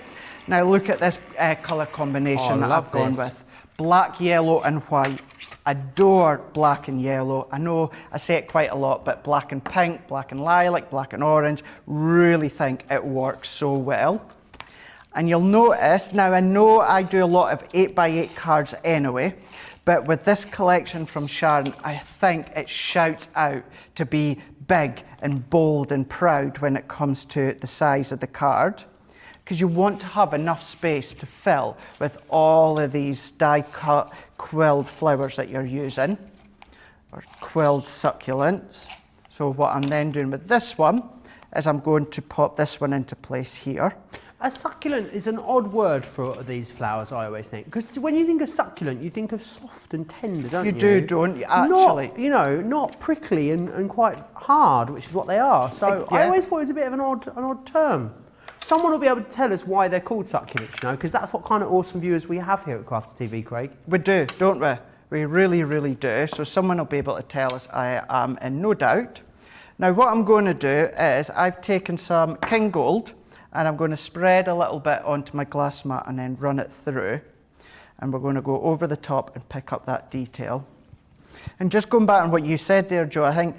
B: Now look at this colour combination that I've gone with. Black, yellow and white. Adore black and yellow. I know I say it quite a lot, but black and pink, black and lilac, black and orange, really think it works so well. And you'll notice, now I know I do a lot of 8x8 cards anyway, but with this collection from Sharon, I think it shouts out to be big and bold and proud when it comes to the size of the card. because you want to have enough space to fill with all of these die-cut quilled flowers that you're using, or quilled succulents. So what I'm then doing with this one is I'm going to pop this one into place here.
A: A succulent is an odd word for these flowers, I always think. Because when you think of succulent, you think of soft and tender, don't you?
B: You do, don't you, actually?
A: Not, not prickly and quite hard, which is what they are. So
B: Yeah.
A: I always thought it was a bit of an odd term. Someone will be able to tell us why they're called succulents, because that's what kind of awesome viewers we have here at Crafters TV, Craig.
B: We do, don't we? We really, really do. So someone will be able to tell us, I am in no doubt. Now what I'm going to do is I've taken some King Gold, and I'm going to spread a little bit onto my glass mat and then run it through. And we're going to go over the top and pick up that detail. And just going back on what you said there, Joe, I think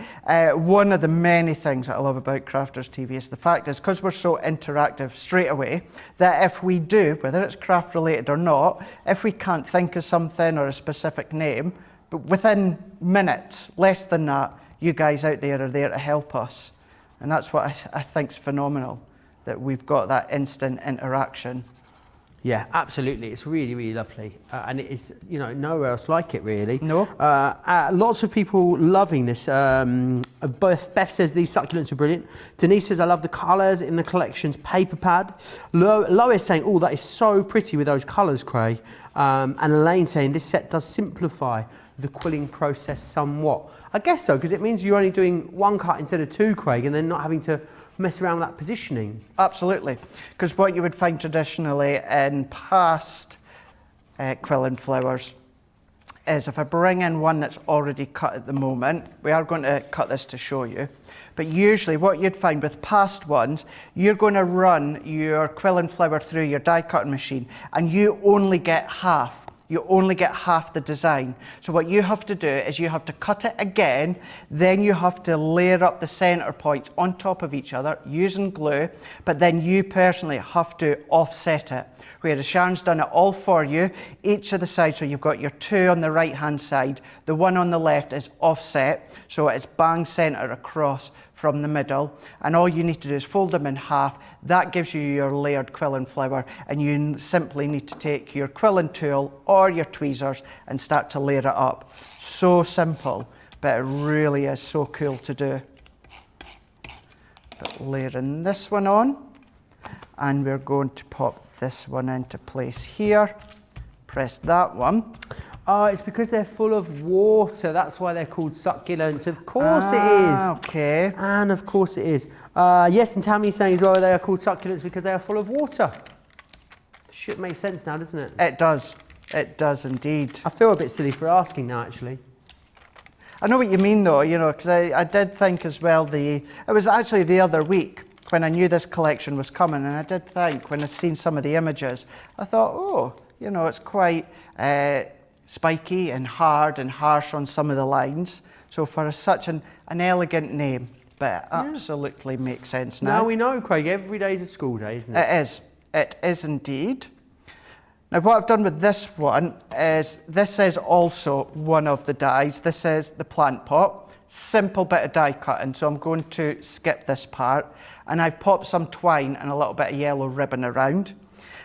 B: one of the many things that I love about Crafters TV is the fact is, because we're so interactive straight away, that if we do, whether it's craft related or not, if we can't think of something or a specific name, but within minutes, less than that, you guys out there are there to help us. And that's what I think is phenomenal, that we've got that instant interaction.
A: Yeah, absolutely. It's really, really lovely. And it's, nowhere else like it, really.
B: No.
A: Lots of people loving this. Beth says these succulents are brilliant. Denise says, I love the colours in the collection's paper pad. Lois saying, oh, that is so pretty with those colours, Craig. And Elaine saying, this set does simplify the quilling process somewhat. I guess so, because it means you're only doing one cut instead of two, Craig, and then not having to mess around with that positioning.
B: Absolutely, because what you would find traditionally in past quilling flowers is if I bring in one that's already cut at the moment, we are going to cut this to show you, but usually what you'd find with past ones, you're going to run your quilling flower through your die cutting machine and you only get half. You only get half the design. So what you have to do is you have to cut it again, then you have to layer up the center points on top of each other using glue, but then you personally have to offset it. Whereas Sharon's done it all for you, each of the sides, so you've got your two on the right hand side, the one on the left is offset, so it's bang center across from the middle, and all you need to do is fold them in half. That gives you your layered quilling flower, and you simply need to take your quilling tool or your tweezers and start to layer it up. So simple, but it really is so cool to do. But layering this one on, and we're going to pop this one into place here. Press that one.
A: It's because they're full of water. That's why they're called succulents. Of course it is.
B: Okay.
A: And of course it is. Yes, and Tammy's saying as well they are called succulents because they are full of water. Should make sense now, doesn't it?
B: It does. It does indeed.
A: I feel a bit silly for asking now, actually.
B: I know what you mean though, because I did think as well, it was actually the other week when I knew this collection was coming, and I did think when I seen some of the images, I thought, oh, it's quite spiky and hard and harsh on some of the lines. So for such an elegant name, but it absolutely makes sense now.
A: Now we know, Craig, every day's a school day, isn't it?
B: It is. It is indeed. Now what I've done with this one is, this is also one of the dies. This is the plant pot. Simple bit of die cutting, so I'm going to skip this part. And I've popped some twine and a little bit of yellow ribbon around.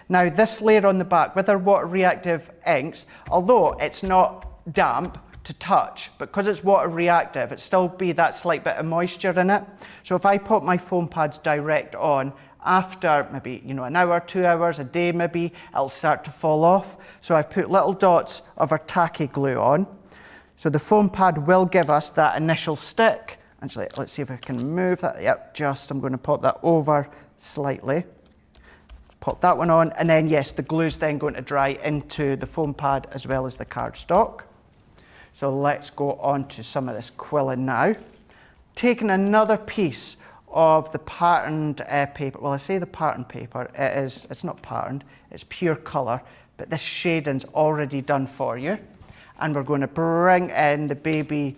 B: Now this layer on the back with our water reactive inks, although it's not damp to touch, but because it's water reactive, it still be that slight bit of moisture in it. So if I put my foam pads direct on, after maybe an hour, 2 hours, a day maybe, it'll start to fall off. So I've put little dots of our tacky glue on. So the foam pad will give us that initial stick. Actually, let's see if I can move that. Yep, I'm going to pop that over slightly. Pop that one on, and then yes, the glue's then going to dry into the foam pad as well as the cardstock. So let's go on to some of this quilling now. Taking another piece of the patterned paper. Well, I say the patterned paper, it's not patterned, it's pure colour, but this shading's already done for you. And we're going to bring in the baby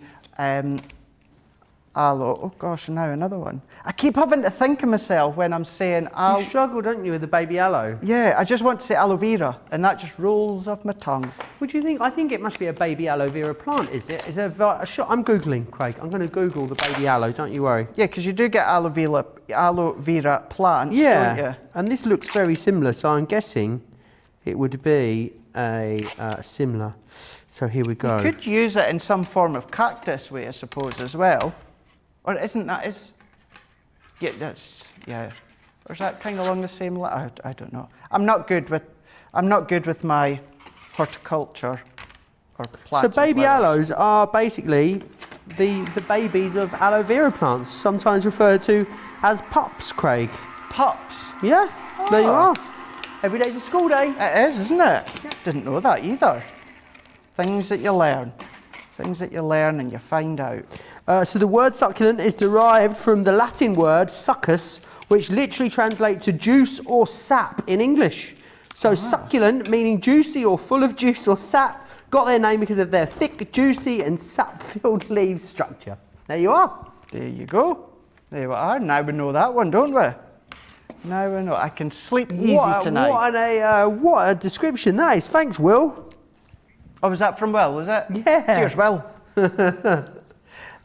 B: aloe. Oh gosh, now another one. I keep having to think of myself when I'm saying
A: You struggle, don't you, with the baby aloe?
B: Yeah, I just want to say aloe vera, and that just rolls off my tongue.
A: What do you think? I think it must be a baby aloe vera plant, is it? Is there a shot? I'm Googling, Craig. I'm going to Google the baby aloe, don't you worry.
B: Yeah, because you do get aloe vera plants, don't you?
A: And this looks very similar, so I'm guessing it would be a similar. So here we go.
B: You could use it in some form of cactus way, I suppose, as well. Or isn't that yeah, that's, yeah. Or is that kind of along the same line? I don't know. I'm not good with my horticulture or plants.
A: So baby aloes are basically the babies of aloe vera plants, sometimes referred to as pups, Craig.
B: Pups?
A: Yeah, there you are. Every day's a school day.
B: It is, isn't it? Didn't know that either. Things that you learn. Things that you learn and you find out.
A: So the word succulent is derived from the Latin word succus, which literally translates to juice or sap in English. So succulent, meaning juicy or full of juice or sap, got their name because of their thick, juicy and sap-filled leaf structure. There you are.
B: There you go. There we are. Now we know that one, don't we? Now we know. I can sleep easy tonight.
A: What a description that is. Thanks, Will.
B: Oh, was that from Will, was it?
A: Yeah.
B: Cheers, Will.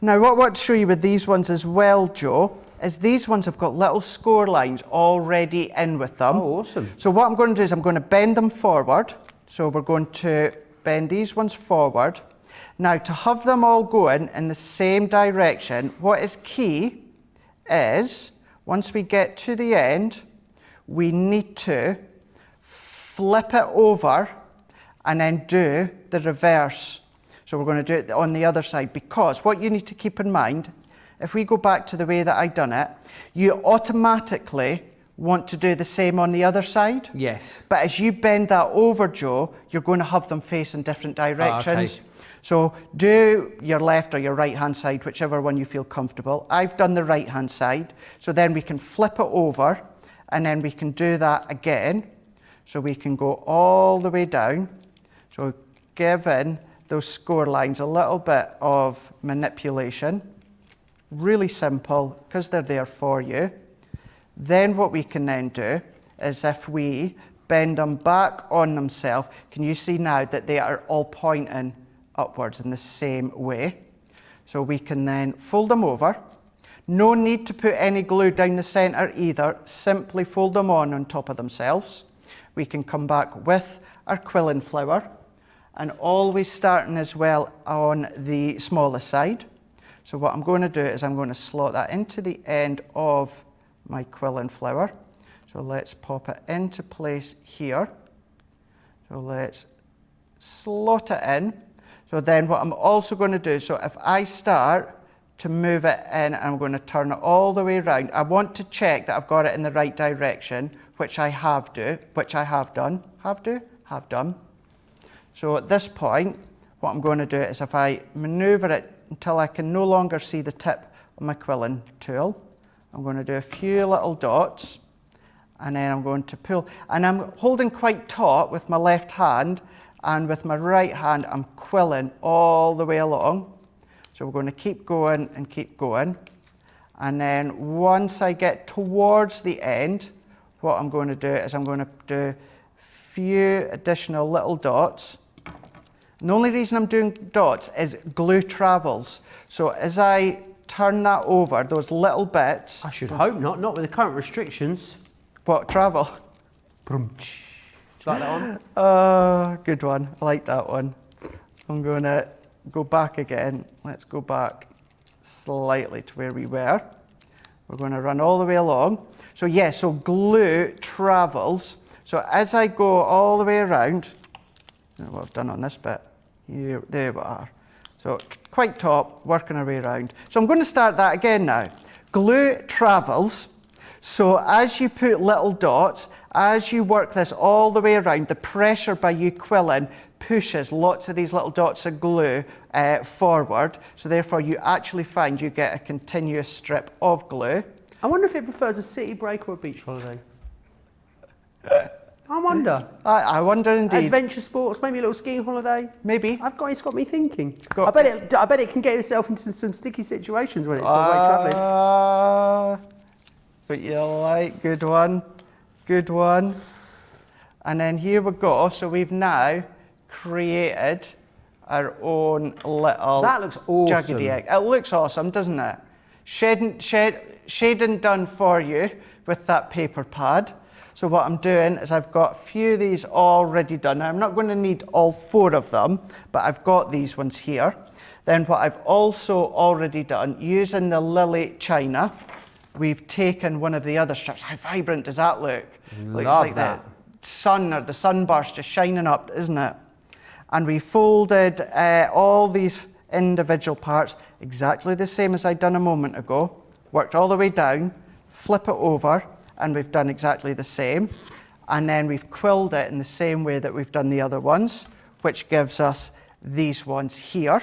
B: Now, what I want to show you with these ones as well, Joe, is these ones have got little score lines already in with them.
A: Oh, awesome.
B: So what I'm going to do is I'm going to bend them forward. So we're going to bend these ones forward. Now, to have them all going in the same direction, what is key is, once we get to the end, we need to flip it over and then do the reverse. So we're going to do it on the other side, because what you need to keep in mind, if we go back to the way that I've done it, you automatically want to do the same on the other side.
A: Yes.
B: But as you bend that over, Joe, you're going to have them face in different directions.
A: Okay.
B: So do your left or your right hand side, whichever one you feel comfortable. I've done the right hand side. So then we can flip it over and then we can do that again. So we can go all the way down. So given those score lines a little bit of manipulation, really simple because they're there for you. Then what we can then do is if we bend them back on themselves, can you see now that they are all pointing upwards in the same way? So we can then fold them over. No need to put any glue down the center either, simply fold them on top of themselves. We can come back with our quilling flower, and always starting as well on the smallest side. So what I'm going to do is I'm going to slot that into the end of my quilling flower. So let's pop it into place here. So let's slot it in. So then what I'm also going to do, so if I start to move it in, I'm going to turn it all the way around. I want to check that I've got it in the right direction, which I have done. So at this point, what I'm going to do is if I maneuver it until I can no longer see the tip of my quilling tool, I'm going to do a few little dots, and then I'm going to pull. And I'm holding quite taut with my left hand, and with my right hand, I'm quilling all the way along. So we're going to keep going and keep going. And then once I get towards the end, what I'm going to do is I'm going to do a few additional little dots. And the only reason I'm doing dots is glue travels. So as I turn that over, those little bits...
A: I should hope not with the current restrictions.
B: What, travel?
A: Do you like that one?
B: Good one. I like that one. I'm going to go back again. Let's go back slightly to where we were. We're going to run all the way along. So yes, so glue travels. So as I go all the way around, what I've done on this bit, here, there we are. So quite top, working our way around. So I'm going to start that again now. Glue travels. So as you put little dots, as you work this all the way around, the pressure by you quilling pushes lots of these little dots of glue forward. So therefore you actually find you get a continuous strip of glue.
A: I wonder if it prefers a city break or a beach holiday. I wonder.
B: I wonder indeed.
A: Adventure sports, maybe a little skiing holiday.
B: Maybe.
A: It's got me thinking.
B: Got-
A: I bet it can get yourself into some sticky situations when it's away travelling.
B: But you like, good one, good one. And then here we go. So we've now created our own little
A: That looks awesome.
B: juggedy egg. It looks awesome, doesn't it? Shading done for you with that paper pad. So what I'm doing is I've got a few of these already done. Now, I'm not going to need all 4 of them, but I've got these ones here. Then what I've also already done, using the lily china, we've taken one of the other strips. How vibrant does that look? Looks like
A: that.
B: the sun or the sunburst just shining up, isn't it? And we folded all these individual parts exactly the same as I'd done a moment ago. Worked all the way down, flip it over, and we've done exactly the same. And then we've quilled it in the same way that we've done the other ones, which gives us these ones here.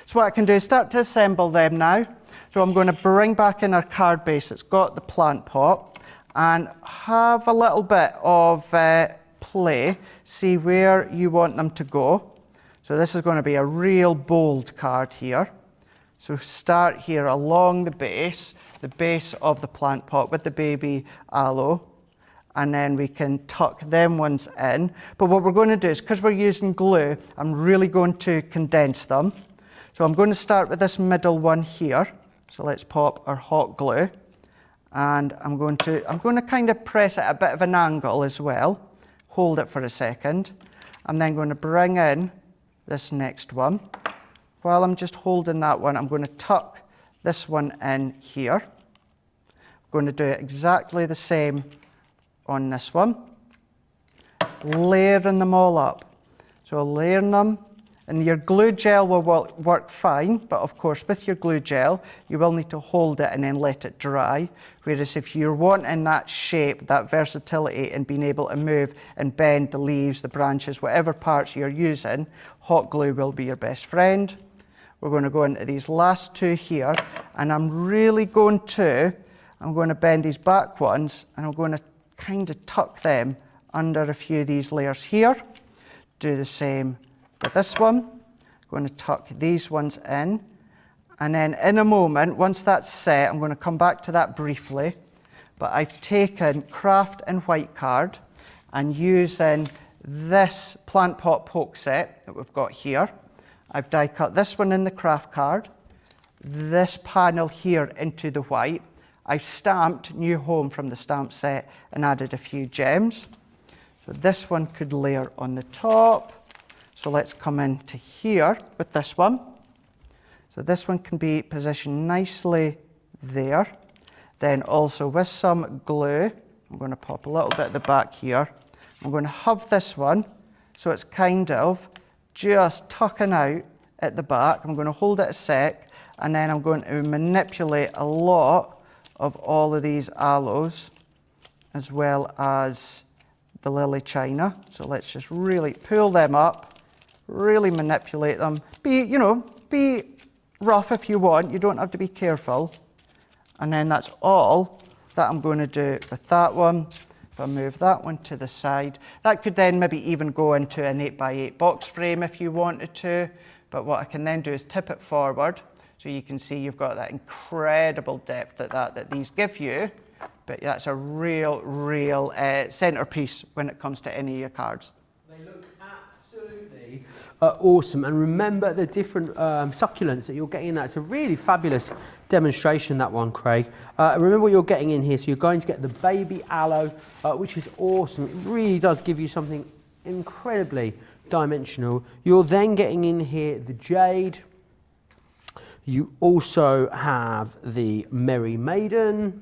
B: So what I can do is start to assemble them now. So I'm going to bring back in our card base that's got the plant pot and have a little bit of play, see where you want them to go. So this is going to be a real bold card here. So start here along the base of the plant pot with the baby aloe, and then we can tuck them ones in. But what we're going to do is, because we're using glue, I'm really going to condense them. So I'm going to start with this middle one here. So let's pop our hot glue, and I'm going to kind of press it at a bit of an angle as well. Hold it for a second. I'm then going to bring in this next one. While I'm just holding that one, I'm going to tuck this one in here. I'm going to do it exactly the same on this one. Layering them all up. So layering them, and your glue gel will work fine, but of course with your glue gel, you will need to hold it and then let it dry. Whereas if you're wanting that shape, that versatility, and being able to move and bend the leaves, the branches, whatever parts you're using, hot glue will be your best friend. We're going to go into these last 2 here, and I'm going to bend these back ones, and I'm going to kind of tuck them under a few of these layers here. Do the same with this one. I'm going to tuck these ones in, and then in a moment, once that's set, I'm going to come back to that briefly, but I've taken craft and white card, and using this plant pot poke set that we've got here, I've die cut this one in the craft card, this panel here into the white. I've stamped New Home from the stamp set and added a few gems. So this one could layer on the top. So let's come into here with this one. So this one can be positioned nicely there. Then also with some glue, I'm going to pop a little bit at the back here. I'm going to have this one so it's kind of just tucking out at the back. I'm going to hold it a sec, and then I'm going to manipulate a lot of all of these aloes as well as the lily china. So let's just really pull them up, really manipulate them. Be rough if you want, you don't have to be careful. And then that's all that I'm going to do with that one. If I move that one to the side, that could then maybe even go into an 8x8 box frame if you wanted to. But what I can then do is tip it forward, so you can see you've got that incredible depth that these give you. But that's a real centerpiece when it comes to any of your cards.
A: They look absolutely awesome, and remember the different succulents that you're getting in that. It's a really fabulous demonstration, that one, Craig. Remember what you're getting in here. So you're going to get the baby aloe, which is awesome. It really does give you something incredibly dimensional. You're then getting in here the jade. You also have the Merry Maiden.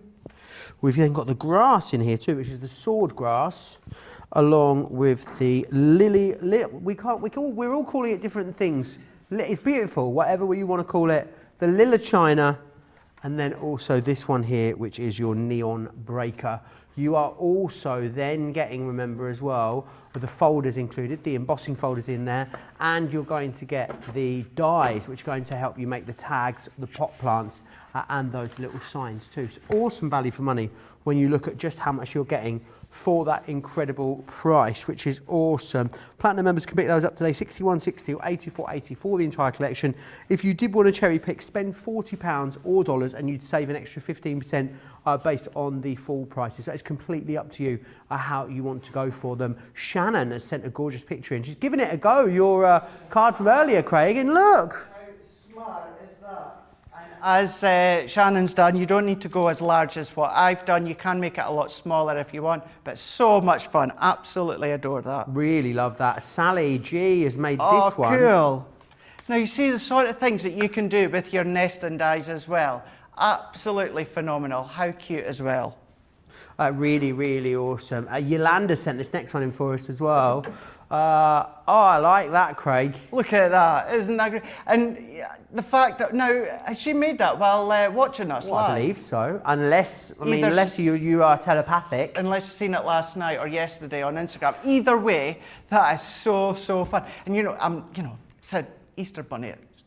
A: We've then got the grass in here too, which is the sword grass, along with the lily. We're all calling it different things. It's beautiful, whatever you want to call it. The lily china, and then also this one here, which is your neon breaker. You are also then getting, remember as well, with the folders included, the embossing folders in there, and you're going to get the dies, which are going to help you make the tags, the pot plants, and those little signs too. So awesome value for money when you look at just how much you're getting for that incredible price, which is awesome. Platinum members can pick those up today, $61.60 or $84.80 for the entire collection. If you did want to cherry pick, spend £40 or dollars and you'd save an extra 15% based on the full prices. So it's completely up to you how you want to go for them. Shannon has sent a gorgeous picture in. She's given it a go, your card from earlier, Craig, and look.
B: How smart is that? As Shannon's done, you don't need to go as large as what I've done. You can make it a lot smaller if you want, but so much fun. Absolutely adore that.
A: Really love that. Sally G has made
B: Oh,
A: this one.
B: cool. Now you see the sort of things that you can do with your nesting dies as well. Absolutely phenomenal. How cute as well.
A: Really, really awesome. Yolanda sent this next one in for us as well. Oh, I like that, Craig.
B: Look at that, isn't that great? And the fact that, now, has she made that while watching us
A: Well,
B: live?
A: I believe so. Unless, I mean,
B: Either
A: unless you are telepathic.
B: Unless you've seen it last night or yesterday on Instagram. Either way, that is so, so fun. And said Easter bunny. It's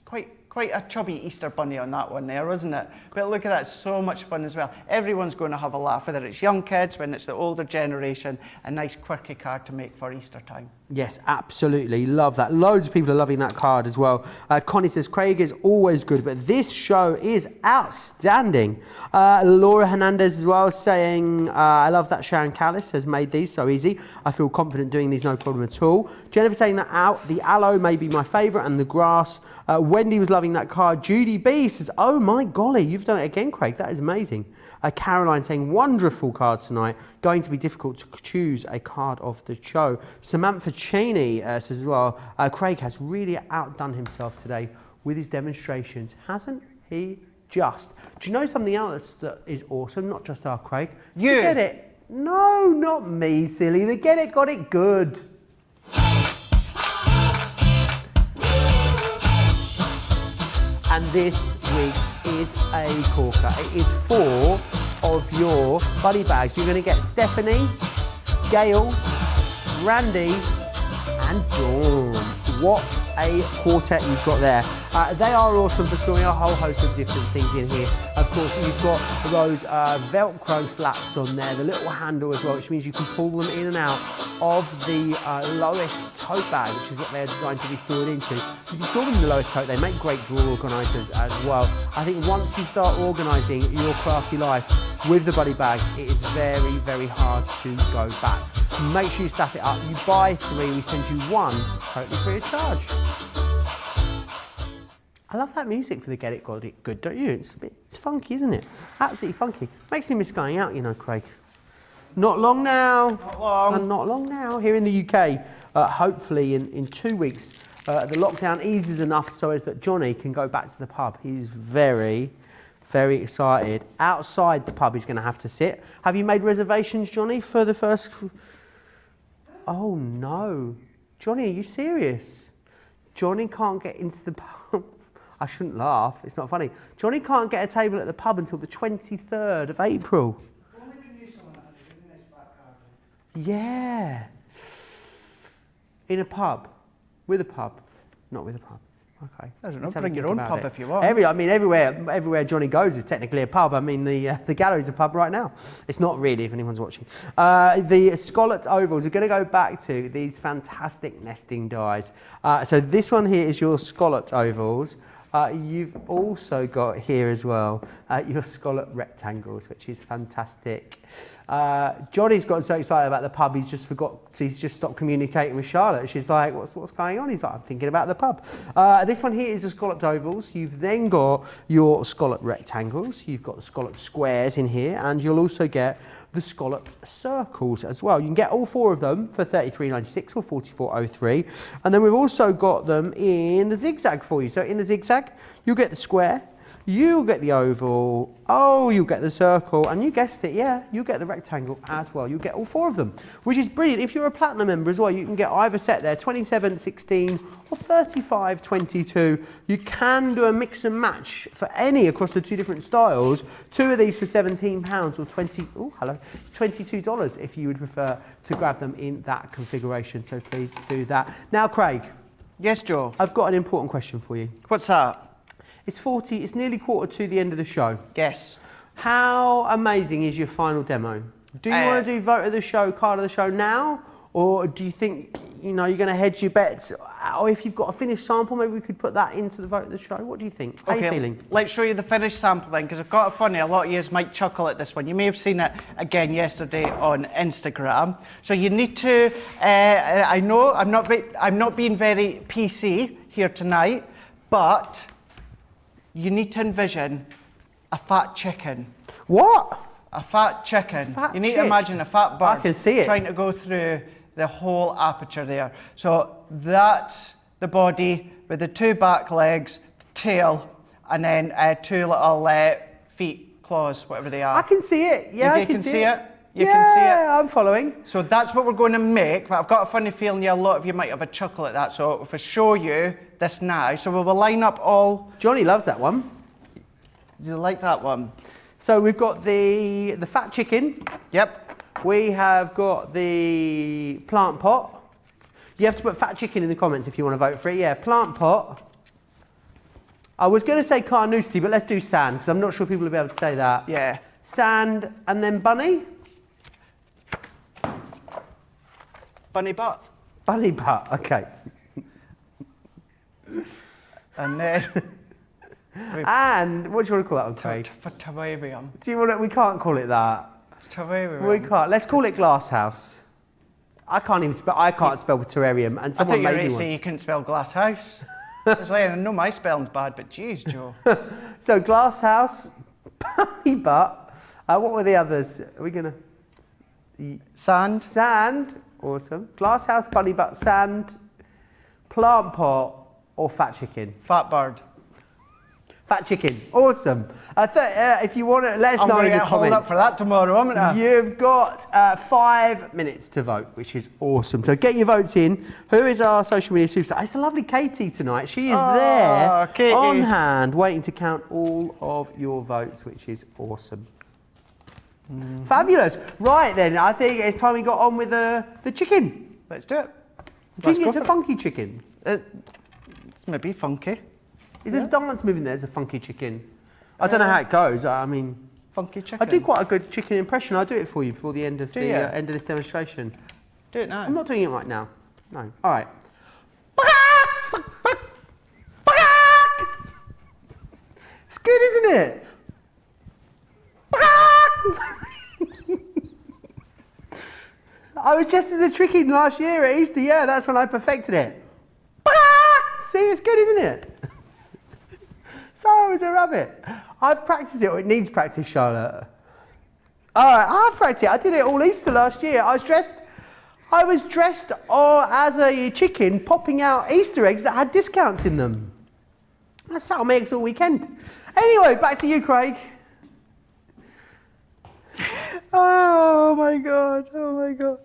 B: quite a chubby Easter bunny on that one there, isn't it? But look at that, so much fun as well. Everyone's going to have a laugh, whether it's young kids, when it's the older generation. A nice quirky card to make for Easter time.
A: Yes, absolutely. Love that. Loads of people are loving that card as well. Connie says, Craig is always good, but this show is outstanding. Laura Hernandez as well saying, I love that Sharon Callis has made these so easy. I feel confident doing these, no problem at all. Jennifer saying that the aloe may be my favourite and the grass. Wendy was loving that card. Judy B says, oh my golly, you've done it again, Craig. That is amazing. Caroline saying, wonderful cards tonight. Going to be difficult to choose a card of the show. Samantha Cheney says as well, Craig has really outdone himself today with his demonstrations, hasn't he just? Do you know something else that is awesome? Not just our Craig.
B: You.
A: Get it? No, not me, silly. The Get It got it good. And this week's is a corker. It is 4 of your buddy bags. You're going to get Stephanie, Gail, Randy, and Dawn. What a quartet you've got there. They are awesome for storing a whole host of different things in here. Of course, you've got those Velcro flaps on there, the little handle as well, which means you can pull them in and out of the lowest tote bag, which is what they're designed to be stored into. You can store them in the lowest tote. They make great drawer organisers as well. I think once you start organising your crafty life with the buddy bags, it is very, very hard to go back. Make sure you stack it up. You buy 3, we send you 1 totally free of charge. I love that music for the Get It Got It Good, don't you? It's funky, isn't it? Absolutely funky. Makes me miss going out, you know, Craig. Not long now.
B: Not long.
A: And not long now. Here in the UK, hopefully in 2 weeks, the lockdown eases enough so as that Johnny can go back to the pub. He's very, very excited. Outside the pub he's going to have to sit. Have you made reservations, Johnny, for the first... Oh, no. Johnny, are you serious? Johnny can't get into the pub. I shouldn't laugh, it's not funny. Johnny can't get a table at the pub until the 23rd of April. Yeah. In a pub. With a pub. Not with a pub. Okay.
B: I don't know,
A: Let's have a
B: bring your
A: think
B: own
A: about
B: pub
A: it.
B: if you want.
A: Everywhere Johnny goes is technically a pub. I mean, the gallery's a pub right now. It's not really, if anyone's watching. The scalloped ovals, we're going to go back to these fantastic nesting dies. So this one here is your scalloped ovals. You've also got here as well your scallop rectangles, which is fantastic. Johnny's got so excited about the pub, he's just stopped communicating with Charlotte. She's like, what's going on? He's like, I'm thinking about the pub. This one here is the scalloped ovals. You've then got your scallop rectangles. You've got the scalloped squares in here, and you'll also get the scalloped circles as well. You can get all 4 of them for $33.96 or $44.03. And then we've also got them in the zigzag for you. So in the zigzag, you'll get the square, You get the oval. Oh, you get the circle. And you guessed it, yeah, you get the rectangle as well. You get all 4 of them, which is brilliant. If you're a platinum member as well, you can get either set there, 27, 16 or 35, 22. You can do a mix and match for any across the 2 different styles. 2 of these for £17 or $22 if you would prefer to grab them in that configuration. So please do that. Now, Craig.
B: Yes, Joe.
A: I've got an important question for you.
B: What's that?
A: It's nearly quarter to the end of the show.
B: Yes.
A: How amazing is your final demo? Do you want to do vote of the show, card of the show now? Or do you think, you're going to hedge your bets? Or if you've got a finished sample, maybe we could put that into the vote of the show. What do you think? How are you feeling?
B: Let's show you the finished sample then, because I've got it funny. A lot of you might chuckle at this one. You may have seen it again yesterday on Instagram. So you need to, I know I'm not being very PC here tonight, but you need to envision a fat chicken.
A: What?
B: A fat chicken.
A: You need to
B: imagine a fat bird.
A: I can see it.
B: Trying to go through the whole aperture there. So that's the body with the 2 back legs, the tail, and then 2 little feet, claws, whatever they are.
A: I can see it. Yeah,
B: you can see it. You
A: yeah,
B: can see it.
A: Yeah, I'm following.
B: So that's what we're going to make, but I've got a funny feeling a lot of you might have a chuckle at that. So if I show you this now, so we will line up all.
A: Johnny loves that one.
B: Do you like that one?
A: So we've got the fat chicken.
B: Yep.
A: We have got the plant pot. You have to put fat chicken in the comments if you want to vote for it. Yeah, plant pot. I was going to say carnoustie, but let's do sand, because I'm not sure people will be able to say that.
B: Yeah.
A: Sand and then bunny.
B: Bunny butt.
A: Bunny butt, okay.
B: And then...
A: And what do you want to call that one, Craig?
B: For terrarium.
A: Do you want to, we can't call it that.
B: Terrarium.
A: We can't. Let's call it glass house. I can't spell terrarium, and someone
B: I thought you were
A: made
B: going
A: me
B: to say
A: one.
B: you couldn't spell glass house. I was like, I know my spelling's bad, but geez, Joe.
A: So glass house, bunny butt. What were the others? Are we gonna?
B: Sand.
A: Sand. Awesome. Glass house, bunny butt, sand, plant pot, or fat chicken.
B: Fat bird.
A: Fat chicken. Awesome. If you want to, let us know in the
B: hold up
A: comments.
B: for that tomorrow, haven't I?
A: You've got 5 minutes to vote, which is awesome. So get your votes in. Who is our social media superstar? It's the lovely Katie tonight. She is there
B: Katie.
A: on hand, waiting to count all of your votes, which is awesome. Fabulous. Right then, I think it's time we got on with the chicken.
B: Let's do it.
A: Do you think it's a funky chicken?
B: It's maybe funky.
A: Is there a dance move in there? There's a funky chicken. I don't know how it goes. I mean,
B: funky chicken.
A: I do quite a good chicken impression. I'll do it for you before the end of end of this demonstration.
B: Do it now.
A: I'm not doing it right now. No. All right. It's good, isn't it? I was just as a chicken last year at Easter. Yeah, that's when I perfected it. See, it's good, isn't it? So I was a rabbit. I've practiced it, or it needs practice, Charlotte. All right, I've practiced it. I did it all Easter last year. I was dressed as a chicken, popping out Easter eggs that had discounts in them. I sat on my eggs all weekend. Anyway, back to you, Craig.
B: Oh my god! Oh my god!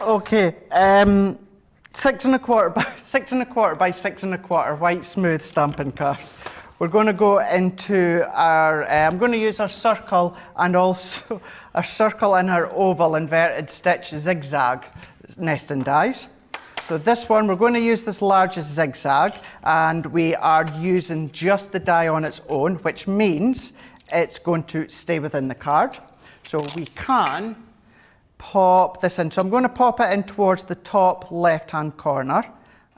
B: Okay. 6 1/4 by 6 1/4 by 6 1/4 white smooth stamping card. We're going to go into our, I'm going to use our circle and also our circle and our oval inverted stitch zigzag nesting dies. So this one, we're going to use this largest zigzag, and we are using just the die on its own, which means it's going to stay within the card. So we can pop this in. So I'm going to pop it in towards the top left-hand corner,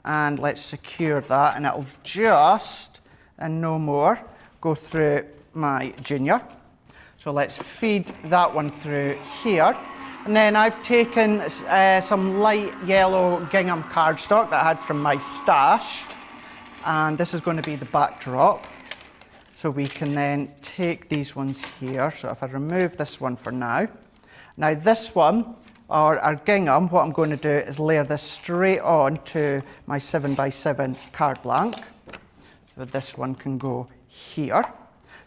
B: and let's secure that, and it'll just, and no more, go through my junior. So let's feed that one through here. And then I've taken some light yellow gingham cardstock that I had from my stash, and this is going to be the backdrop. So we can then take these ones here. So if I remove this one for now. Now this one, or our gingham, what I'm going to do is layer this straight on to my 7x7 card blank. So this one can go here.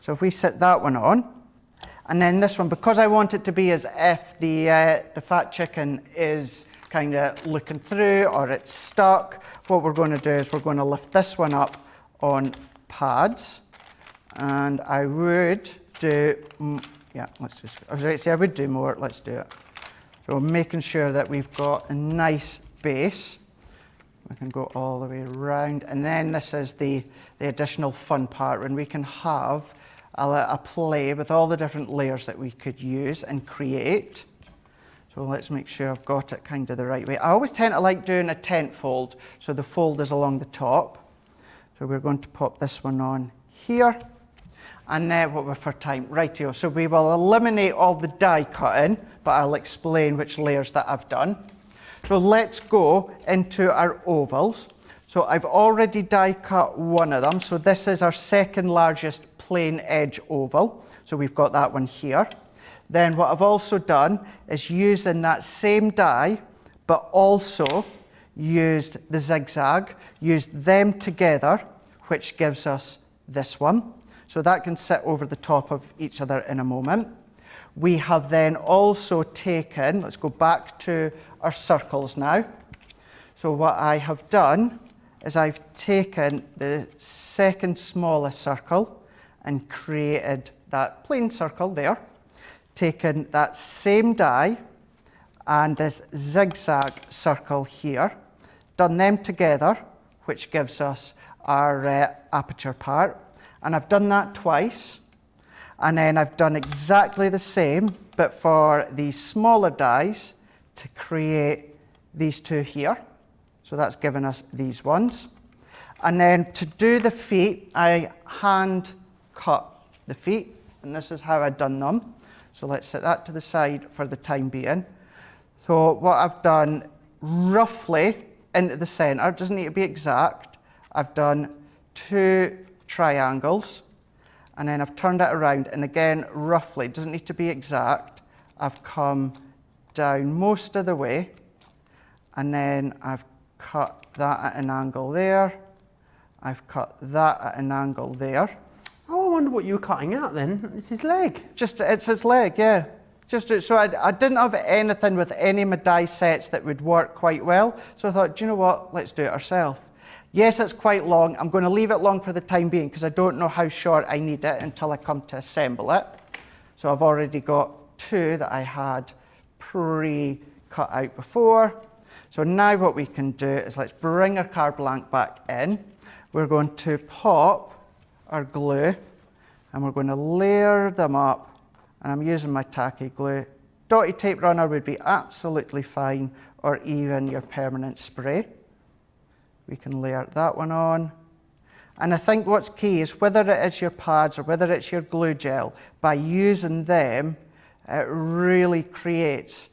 B: So if we set that one on, and then this one, because I want it to be as if the fat chicken is kind of looking through or it's stuck, what we're going to do is we're going to lift this one up on pads. And I would do, I was right to say I would do more, let's do it. So making sure that we've got a nice base. We can go all the way around, and then this is the additional fun part when we can have a play with all the different layers that we could use and create. So let's make sure I've got it kind of the right way. I always tend to like doing a tent fold, so the fold is along the top. So we're going to pop this one on here. And now what we're for time, rightio. So we will eliminate all the die cutting, but I'll explain which layers that I've done. So let's go into our ovals. So I've already die cut one of them. So this is our second largest plain edge oval. So we've got that one here. Then what I've also done is using that same die, but also used the zigzag, used them together, which gives us this one. So that can sit over the top of each other in a moment. We have then also taken, let's go back to our circles now. So what I have done is I've taken the second smallest circle and created that plain circle there, taken that same die and this zigzag circle here, done them together, which gives us our aperture part. And I've done that twice. And then I've done exactly the same, but for these smaller dies to create these two here. So that's given us these ones. And then to do the feet, I hand cut the feet, and this is how I've done them. So let's set that to the side for the time being. So what I've done roughly into the center, doesn't need to be exact, I've done 2 triangles. And then I've turned it around, and again, roughly, doesn't need to be exact. I've come down most of the way, and then I've cut that at an angle there. I've cut that at an angle there.
A: Oh, I wonder what you were cutting out then. It's his leg.
B: It's his leg, yeah. So I didn't have anything with any of my die sets that would work quite well. So I thought, do you know what? Let's do it ourselves. Yes, it's quite long. I'm going to leave it long for the time being because I don't know how short I need it until I come to assemble it. So I've already got 2 that I had pre-cut out before. So now what we can do is let's bring our card blank back in. We're going to pop our glue and we're going to layer them up. And I'm using my tacky glue. Dotty tape runner would be absolutely fine, or even your permanent spray. We can layer that one on. And I think what's key is whether it is your pads or whether it's your glue gel, by using them, it really creates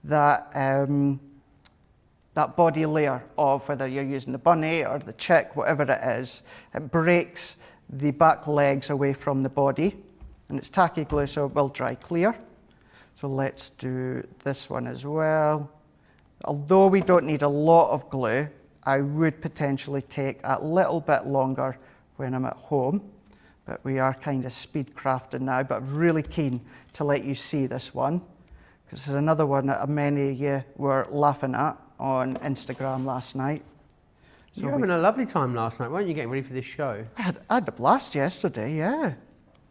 B: that, that body layer of whether you're using the bunny or the chick, whatever it is. It breaks the back legs away from the body. And it's tacky glue, so it will dry clear. So let's do this one as well. Although we don't need a lot of glue, I would potentially take a little bit longer when I'm at home, but we are kind of speed crafting now, but really keen to let you see this one, because there's another one that many of you were laughing at on Instagram last night.
A: So you were having a lovely time last night, weren't you, getting ready for this show?
B: I had a blast yesterday, yeah.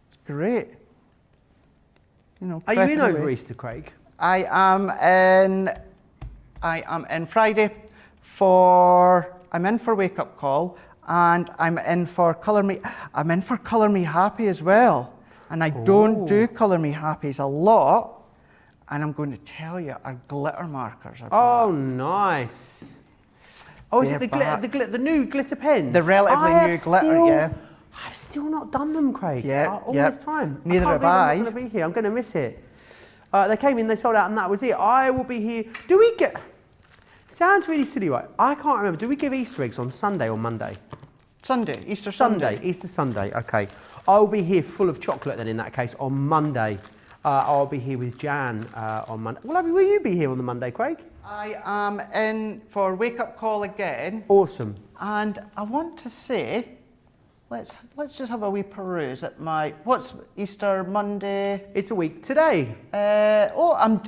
B: It's great. You know,
A: are you in over Easter, Craig?
B: I am in Friday. I'm in for Wake Up Call, and I'm in for Colour Me Happy as well. And I don't do Colour Me Happies a lot, and I'm going to tell you, our glitter markers are back.
A: Nice. Oh, is it the new glitter pens?
B: The relatively new glitter, yeah.
A: I've still not done them, Craig. All this time.
B: Neither have I.
A: I'm not going to be here. I'm going to miss it. They came in, they sold out, and that was it. I will be here. Do we get... Sounds really silly, right? I can't remember. Do we give Easter eggs on Sunday or Monday?
B: Sunday. Easter Sunday.
A: Easter Sunday, okay. I'll be here full of chocolate then in that case on Monday. I'll be here with Jan on Monday. Will you be here on the Monday, Craig?
B: I am in for Wake Up Call again.
A: Awesome.
B: And I want to say let's just have a wee peruse at what's Easter Monday?
A: It's a week today.
B: I'm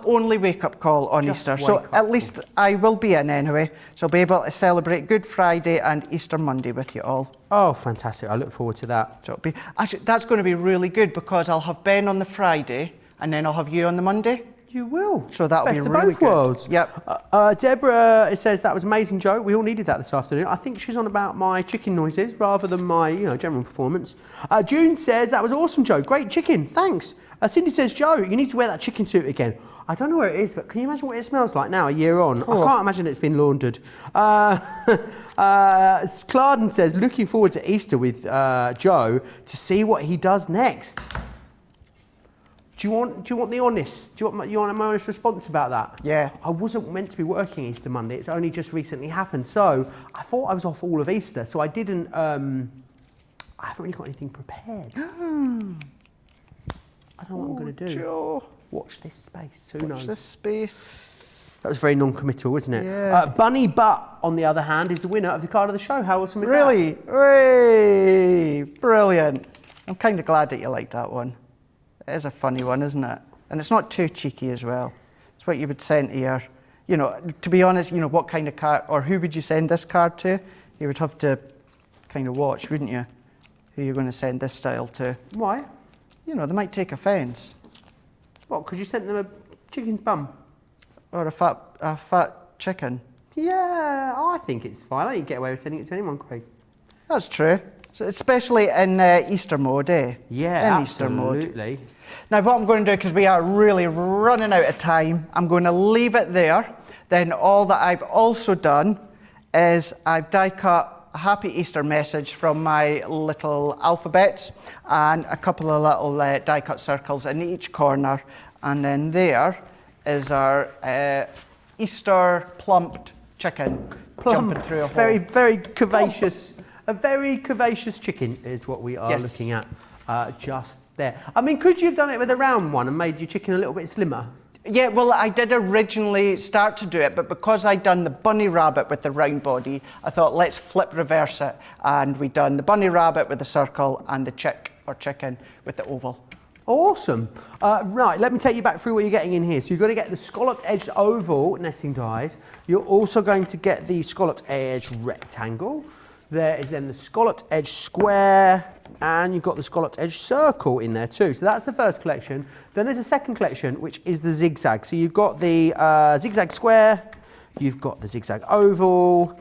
B: only wake up call on
A: Just
B: Easter,
A: wake
B: so
A: up
B: at least I will be in anyway. So I'll be able to celebrate Good Friday and Easter Monday with you all.
A: Oh, fantastic. I look forward to that.
B: So actually that's going to be really good because I'll have Ben on the Friday and then I'll have you on the Monday.
A: You will.
B: So that'll be
A: Best of
B: really
A: both
B: good.
A: worlds.
B: Yep.
A: Deborah, it says that was amazing, Joe. We all needed that this afternoon. I think she's on about my chicken noises rather than my, general performance. June says that was awesome, Joe. Great chicken. Thanks. Cindy says, Joe, you need to wear that chicken suit again. I don't know where it is, but can you imagine what it smells like now, a year on? I can't imagine it's been laundered. Clarden says, looking forward to Easter with Joe to see what he does next. Do you want the honest? You want my honest response about that?
B: Yeah.
A: I wasn't meant to be working Easter Monday. It's only just recently happened. So I thought I was off all of Easter. So I didn't. I haven't really got anything prepared. I don't know what I'm going to do.
B: Joe.
A: Watch this space. Who knows?
B: Watch this space.
A: That was very non-committal, wasn't it?
B: Yeah.
A: Bunny Butt, on the other hand, is the winner of the card of the show. How awesome is that?
B: Really? Way brilliant. I'm kind of glad that you liked that one. It is a funny one, isn't it? And it's not too cheeky as well. It's what you would send to your, to be honest, what kind of card, or who would you send this card to? You would have to kind of watch, wouldn't you? Who you're going to send this style to.
A: Why?
B: They might take offence.
A: What, because you sent them a chicken's bum?
B: Or a fat chicken.
A: Yeah, I think it's fine. I think you get away with sending it to anyone, Craig.
B: That's true. So especially in Easter mode, eh?
A: Yeah,
B: in Easter mode.
A: absolutely.
B: Now what I'm going to do, because we are really running out of time, I'm going to leave it there. Then all that I've also done is I've die cut a happy Easter message from my little alphabets and a couple of little die cut circles in each corner. And then there is our Easter plumped chicken jumping through a hole.
A: Very, very curvaceous. A very curvaceous chicken is what we are looking at just there. I mean, could you have done it with a round one and made your chicken a little bit slimmer?
B: Yeah, well, I did originally start to do it, but because I'd done the bunny rabbit with the round body, I thought, let's reverse it. And we done the bunny rabbit with the circle and the chicken with the oval.
A: Awesome. Right, let me take you back through what you're getting in here. So you're going to get the scalloped edged oval nesting dies. You're also going to get the scalloped edge rectangle. There is then the scalloped edge square, and you've got the scalloped edge circle in there too. So that's the first collection. Then there's a second collection, which is the zigzag. So you've got the zigzag square, you've got the zigzag oval,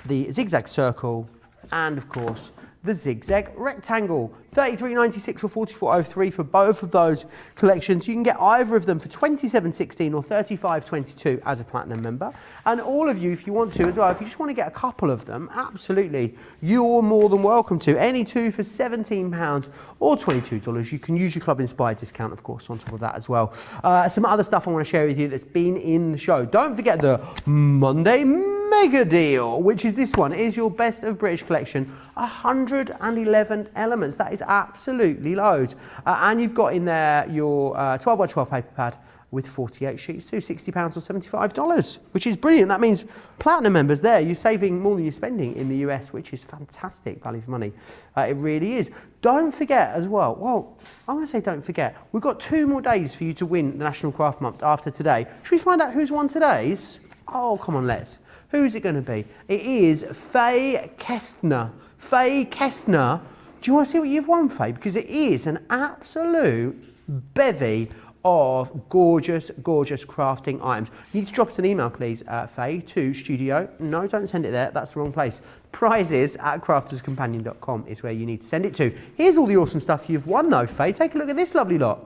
A: the zigzag circle, and of course, the zigzag rectangle. $33.96 or $44.03 for both of those collections. You can get either of them for $27.16 or $35.22 as a platinum member. And all of you, if you want to as well, if you just want to get a couple of them, absolutely, you're more than welcome to. Any two for £17 or $22. You can use your Club Inspired discount, of course, on top of that as well. Some other stuff I want to share with you that's been in the show. Don't forget the Monday mega deal, which is this one. It is your best of British collection, 111 elements. That is absolutely loads. And you've got in there your 12 by 12 paper pad with 48 sheets too, £60 or $75, which is brilliant. That means platinum members there, you're saving more than you're spending in the US, which is fantastic value for money. It really is. Don't forget as well, I'm going to say don't forget, we've got 2 more days for you to win the National Craft Month after today. Should we find out who's won today's? Oh, come on, let's. Who's it going to be? It is Faye Kestner. Faye Kestner. Do you want to see what you've won, Faye? Because it is an absolute bevy of gorgeous, gorgeous crafting items. You need to drop us an email, please, Faye, to studio. No, don't send it there. That's the wrong place. Prizes@crafterscompanion.com is where you need to send it to. Here's all the awesome stuff you've won, though, Faye. Take a look at this lovely lot.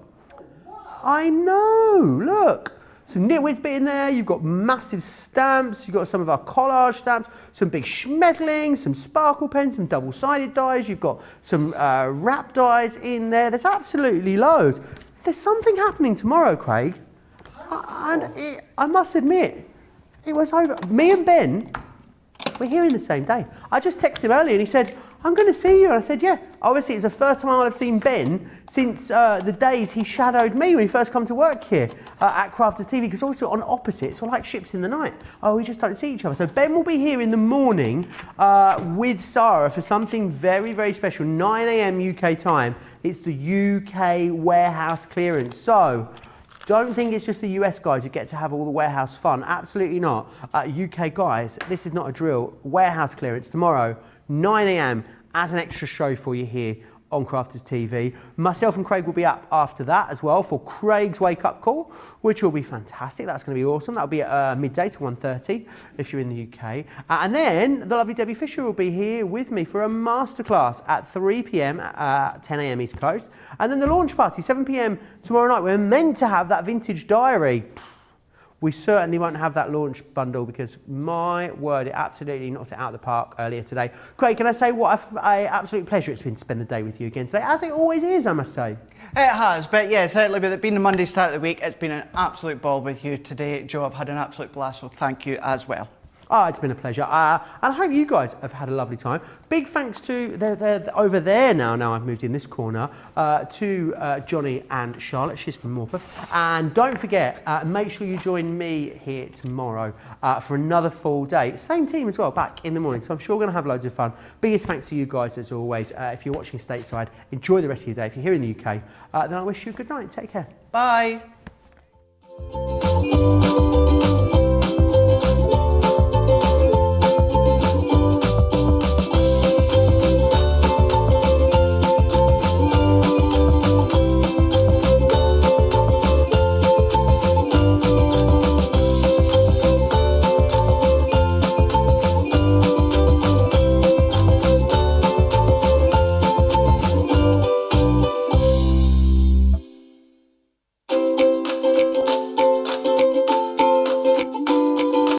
A: Wow. I know. Look. Some Knitwits bit in there, you've got massive stamps, you've got some of our collage stamps, some big schmettlings, some sparkle pens, some double-sided dies, you've got some wrap dies in there. There's absolutely loads. There's something happening tomorrow, Craig. I must admit, it was over. Me and Ben we're hearing the same day. I just texted him earlier and he said, I'm going to see you. And I said, yeah. Obviously, it's the first time I'll have seen Ben since the days he shadowed me when he first come to work here at Crafters TV, because also on opposites, we're like ships in the night. Oh, we just don't see each other. So Ben will be here in the morning with Sarah for something very, very special, 9 a.m. UK time. It's the UK warehouse clearance. So don't think it's just the US guys who get to have all the warehouse fun. Absolutely not. UK guys, this is not a drill. Warehouse clearance tomorrow, 9 a.m. as an extra show for you here on Crafters TV. Myself and Craig will be up after that as well for Craig's Wake Up Call, which will be fantastic. That's going to be awesome. That'll be at midday to 1:30 if you're in the UK. And then the lovely Debbie Fisher will be here with me for a masterclass at 3 p.m. 10 a.m. East Coast. And then the launch party, 7 p.m. tomorrow night. We're meant to have that vintage diary. We certainly won't have that launch bundle because, my word, it absolutely knocked it out of the park earlier today. Craig, can I say what an absolute pleasure it's been to spend the day with you again today, as it always is, I must say.
B: It has, but yeah, certainly with it being the Monday start of the week, it's been an absolute ball with you today. Joe, I've had an absolute blast, so thank you as well.
A: Oh, it's been a pleasure. And I hope you guys have had a lovely time. Big thanks to, they're over there now I've moved in this corner, to Johnny and Charlotte. She's from Morpeth. And don't forget, make sure you join me here tomorrow for another full day. Same team as well, back in the morning. So I'm sure we're going to have loads of fun. Biggest thanks to you guys as always. If you're watching stateside, enjoy the rest of your day. If you're here in the UK, then I wish you a good night. Take care.
B: Bye.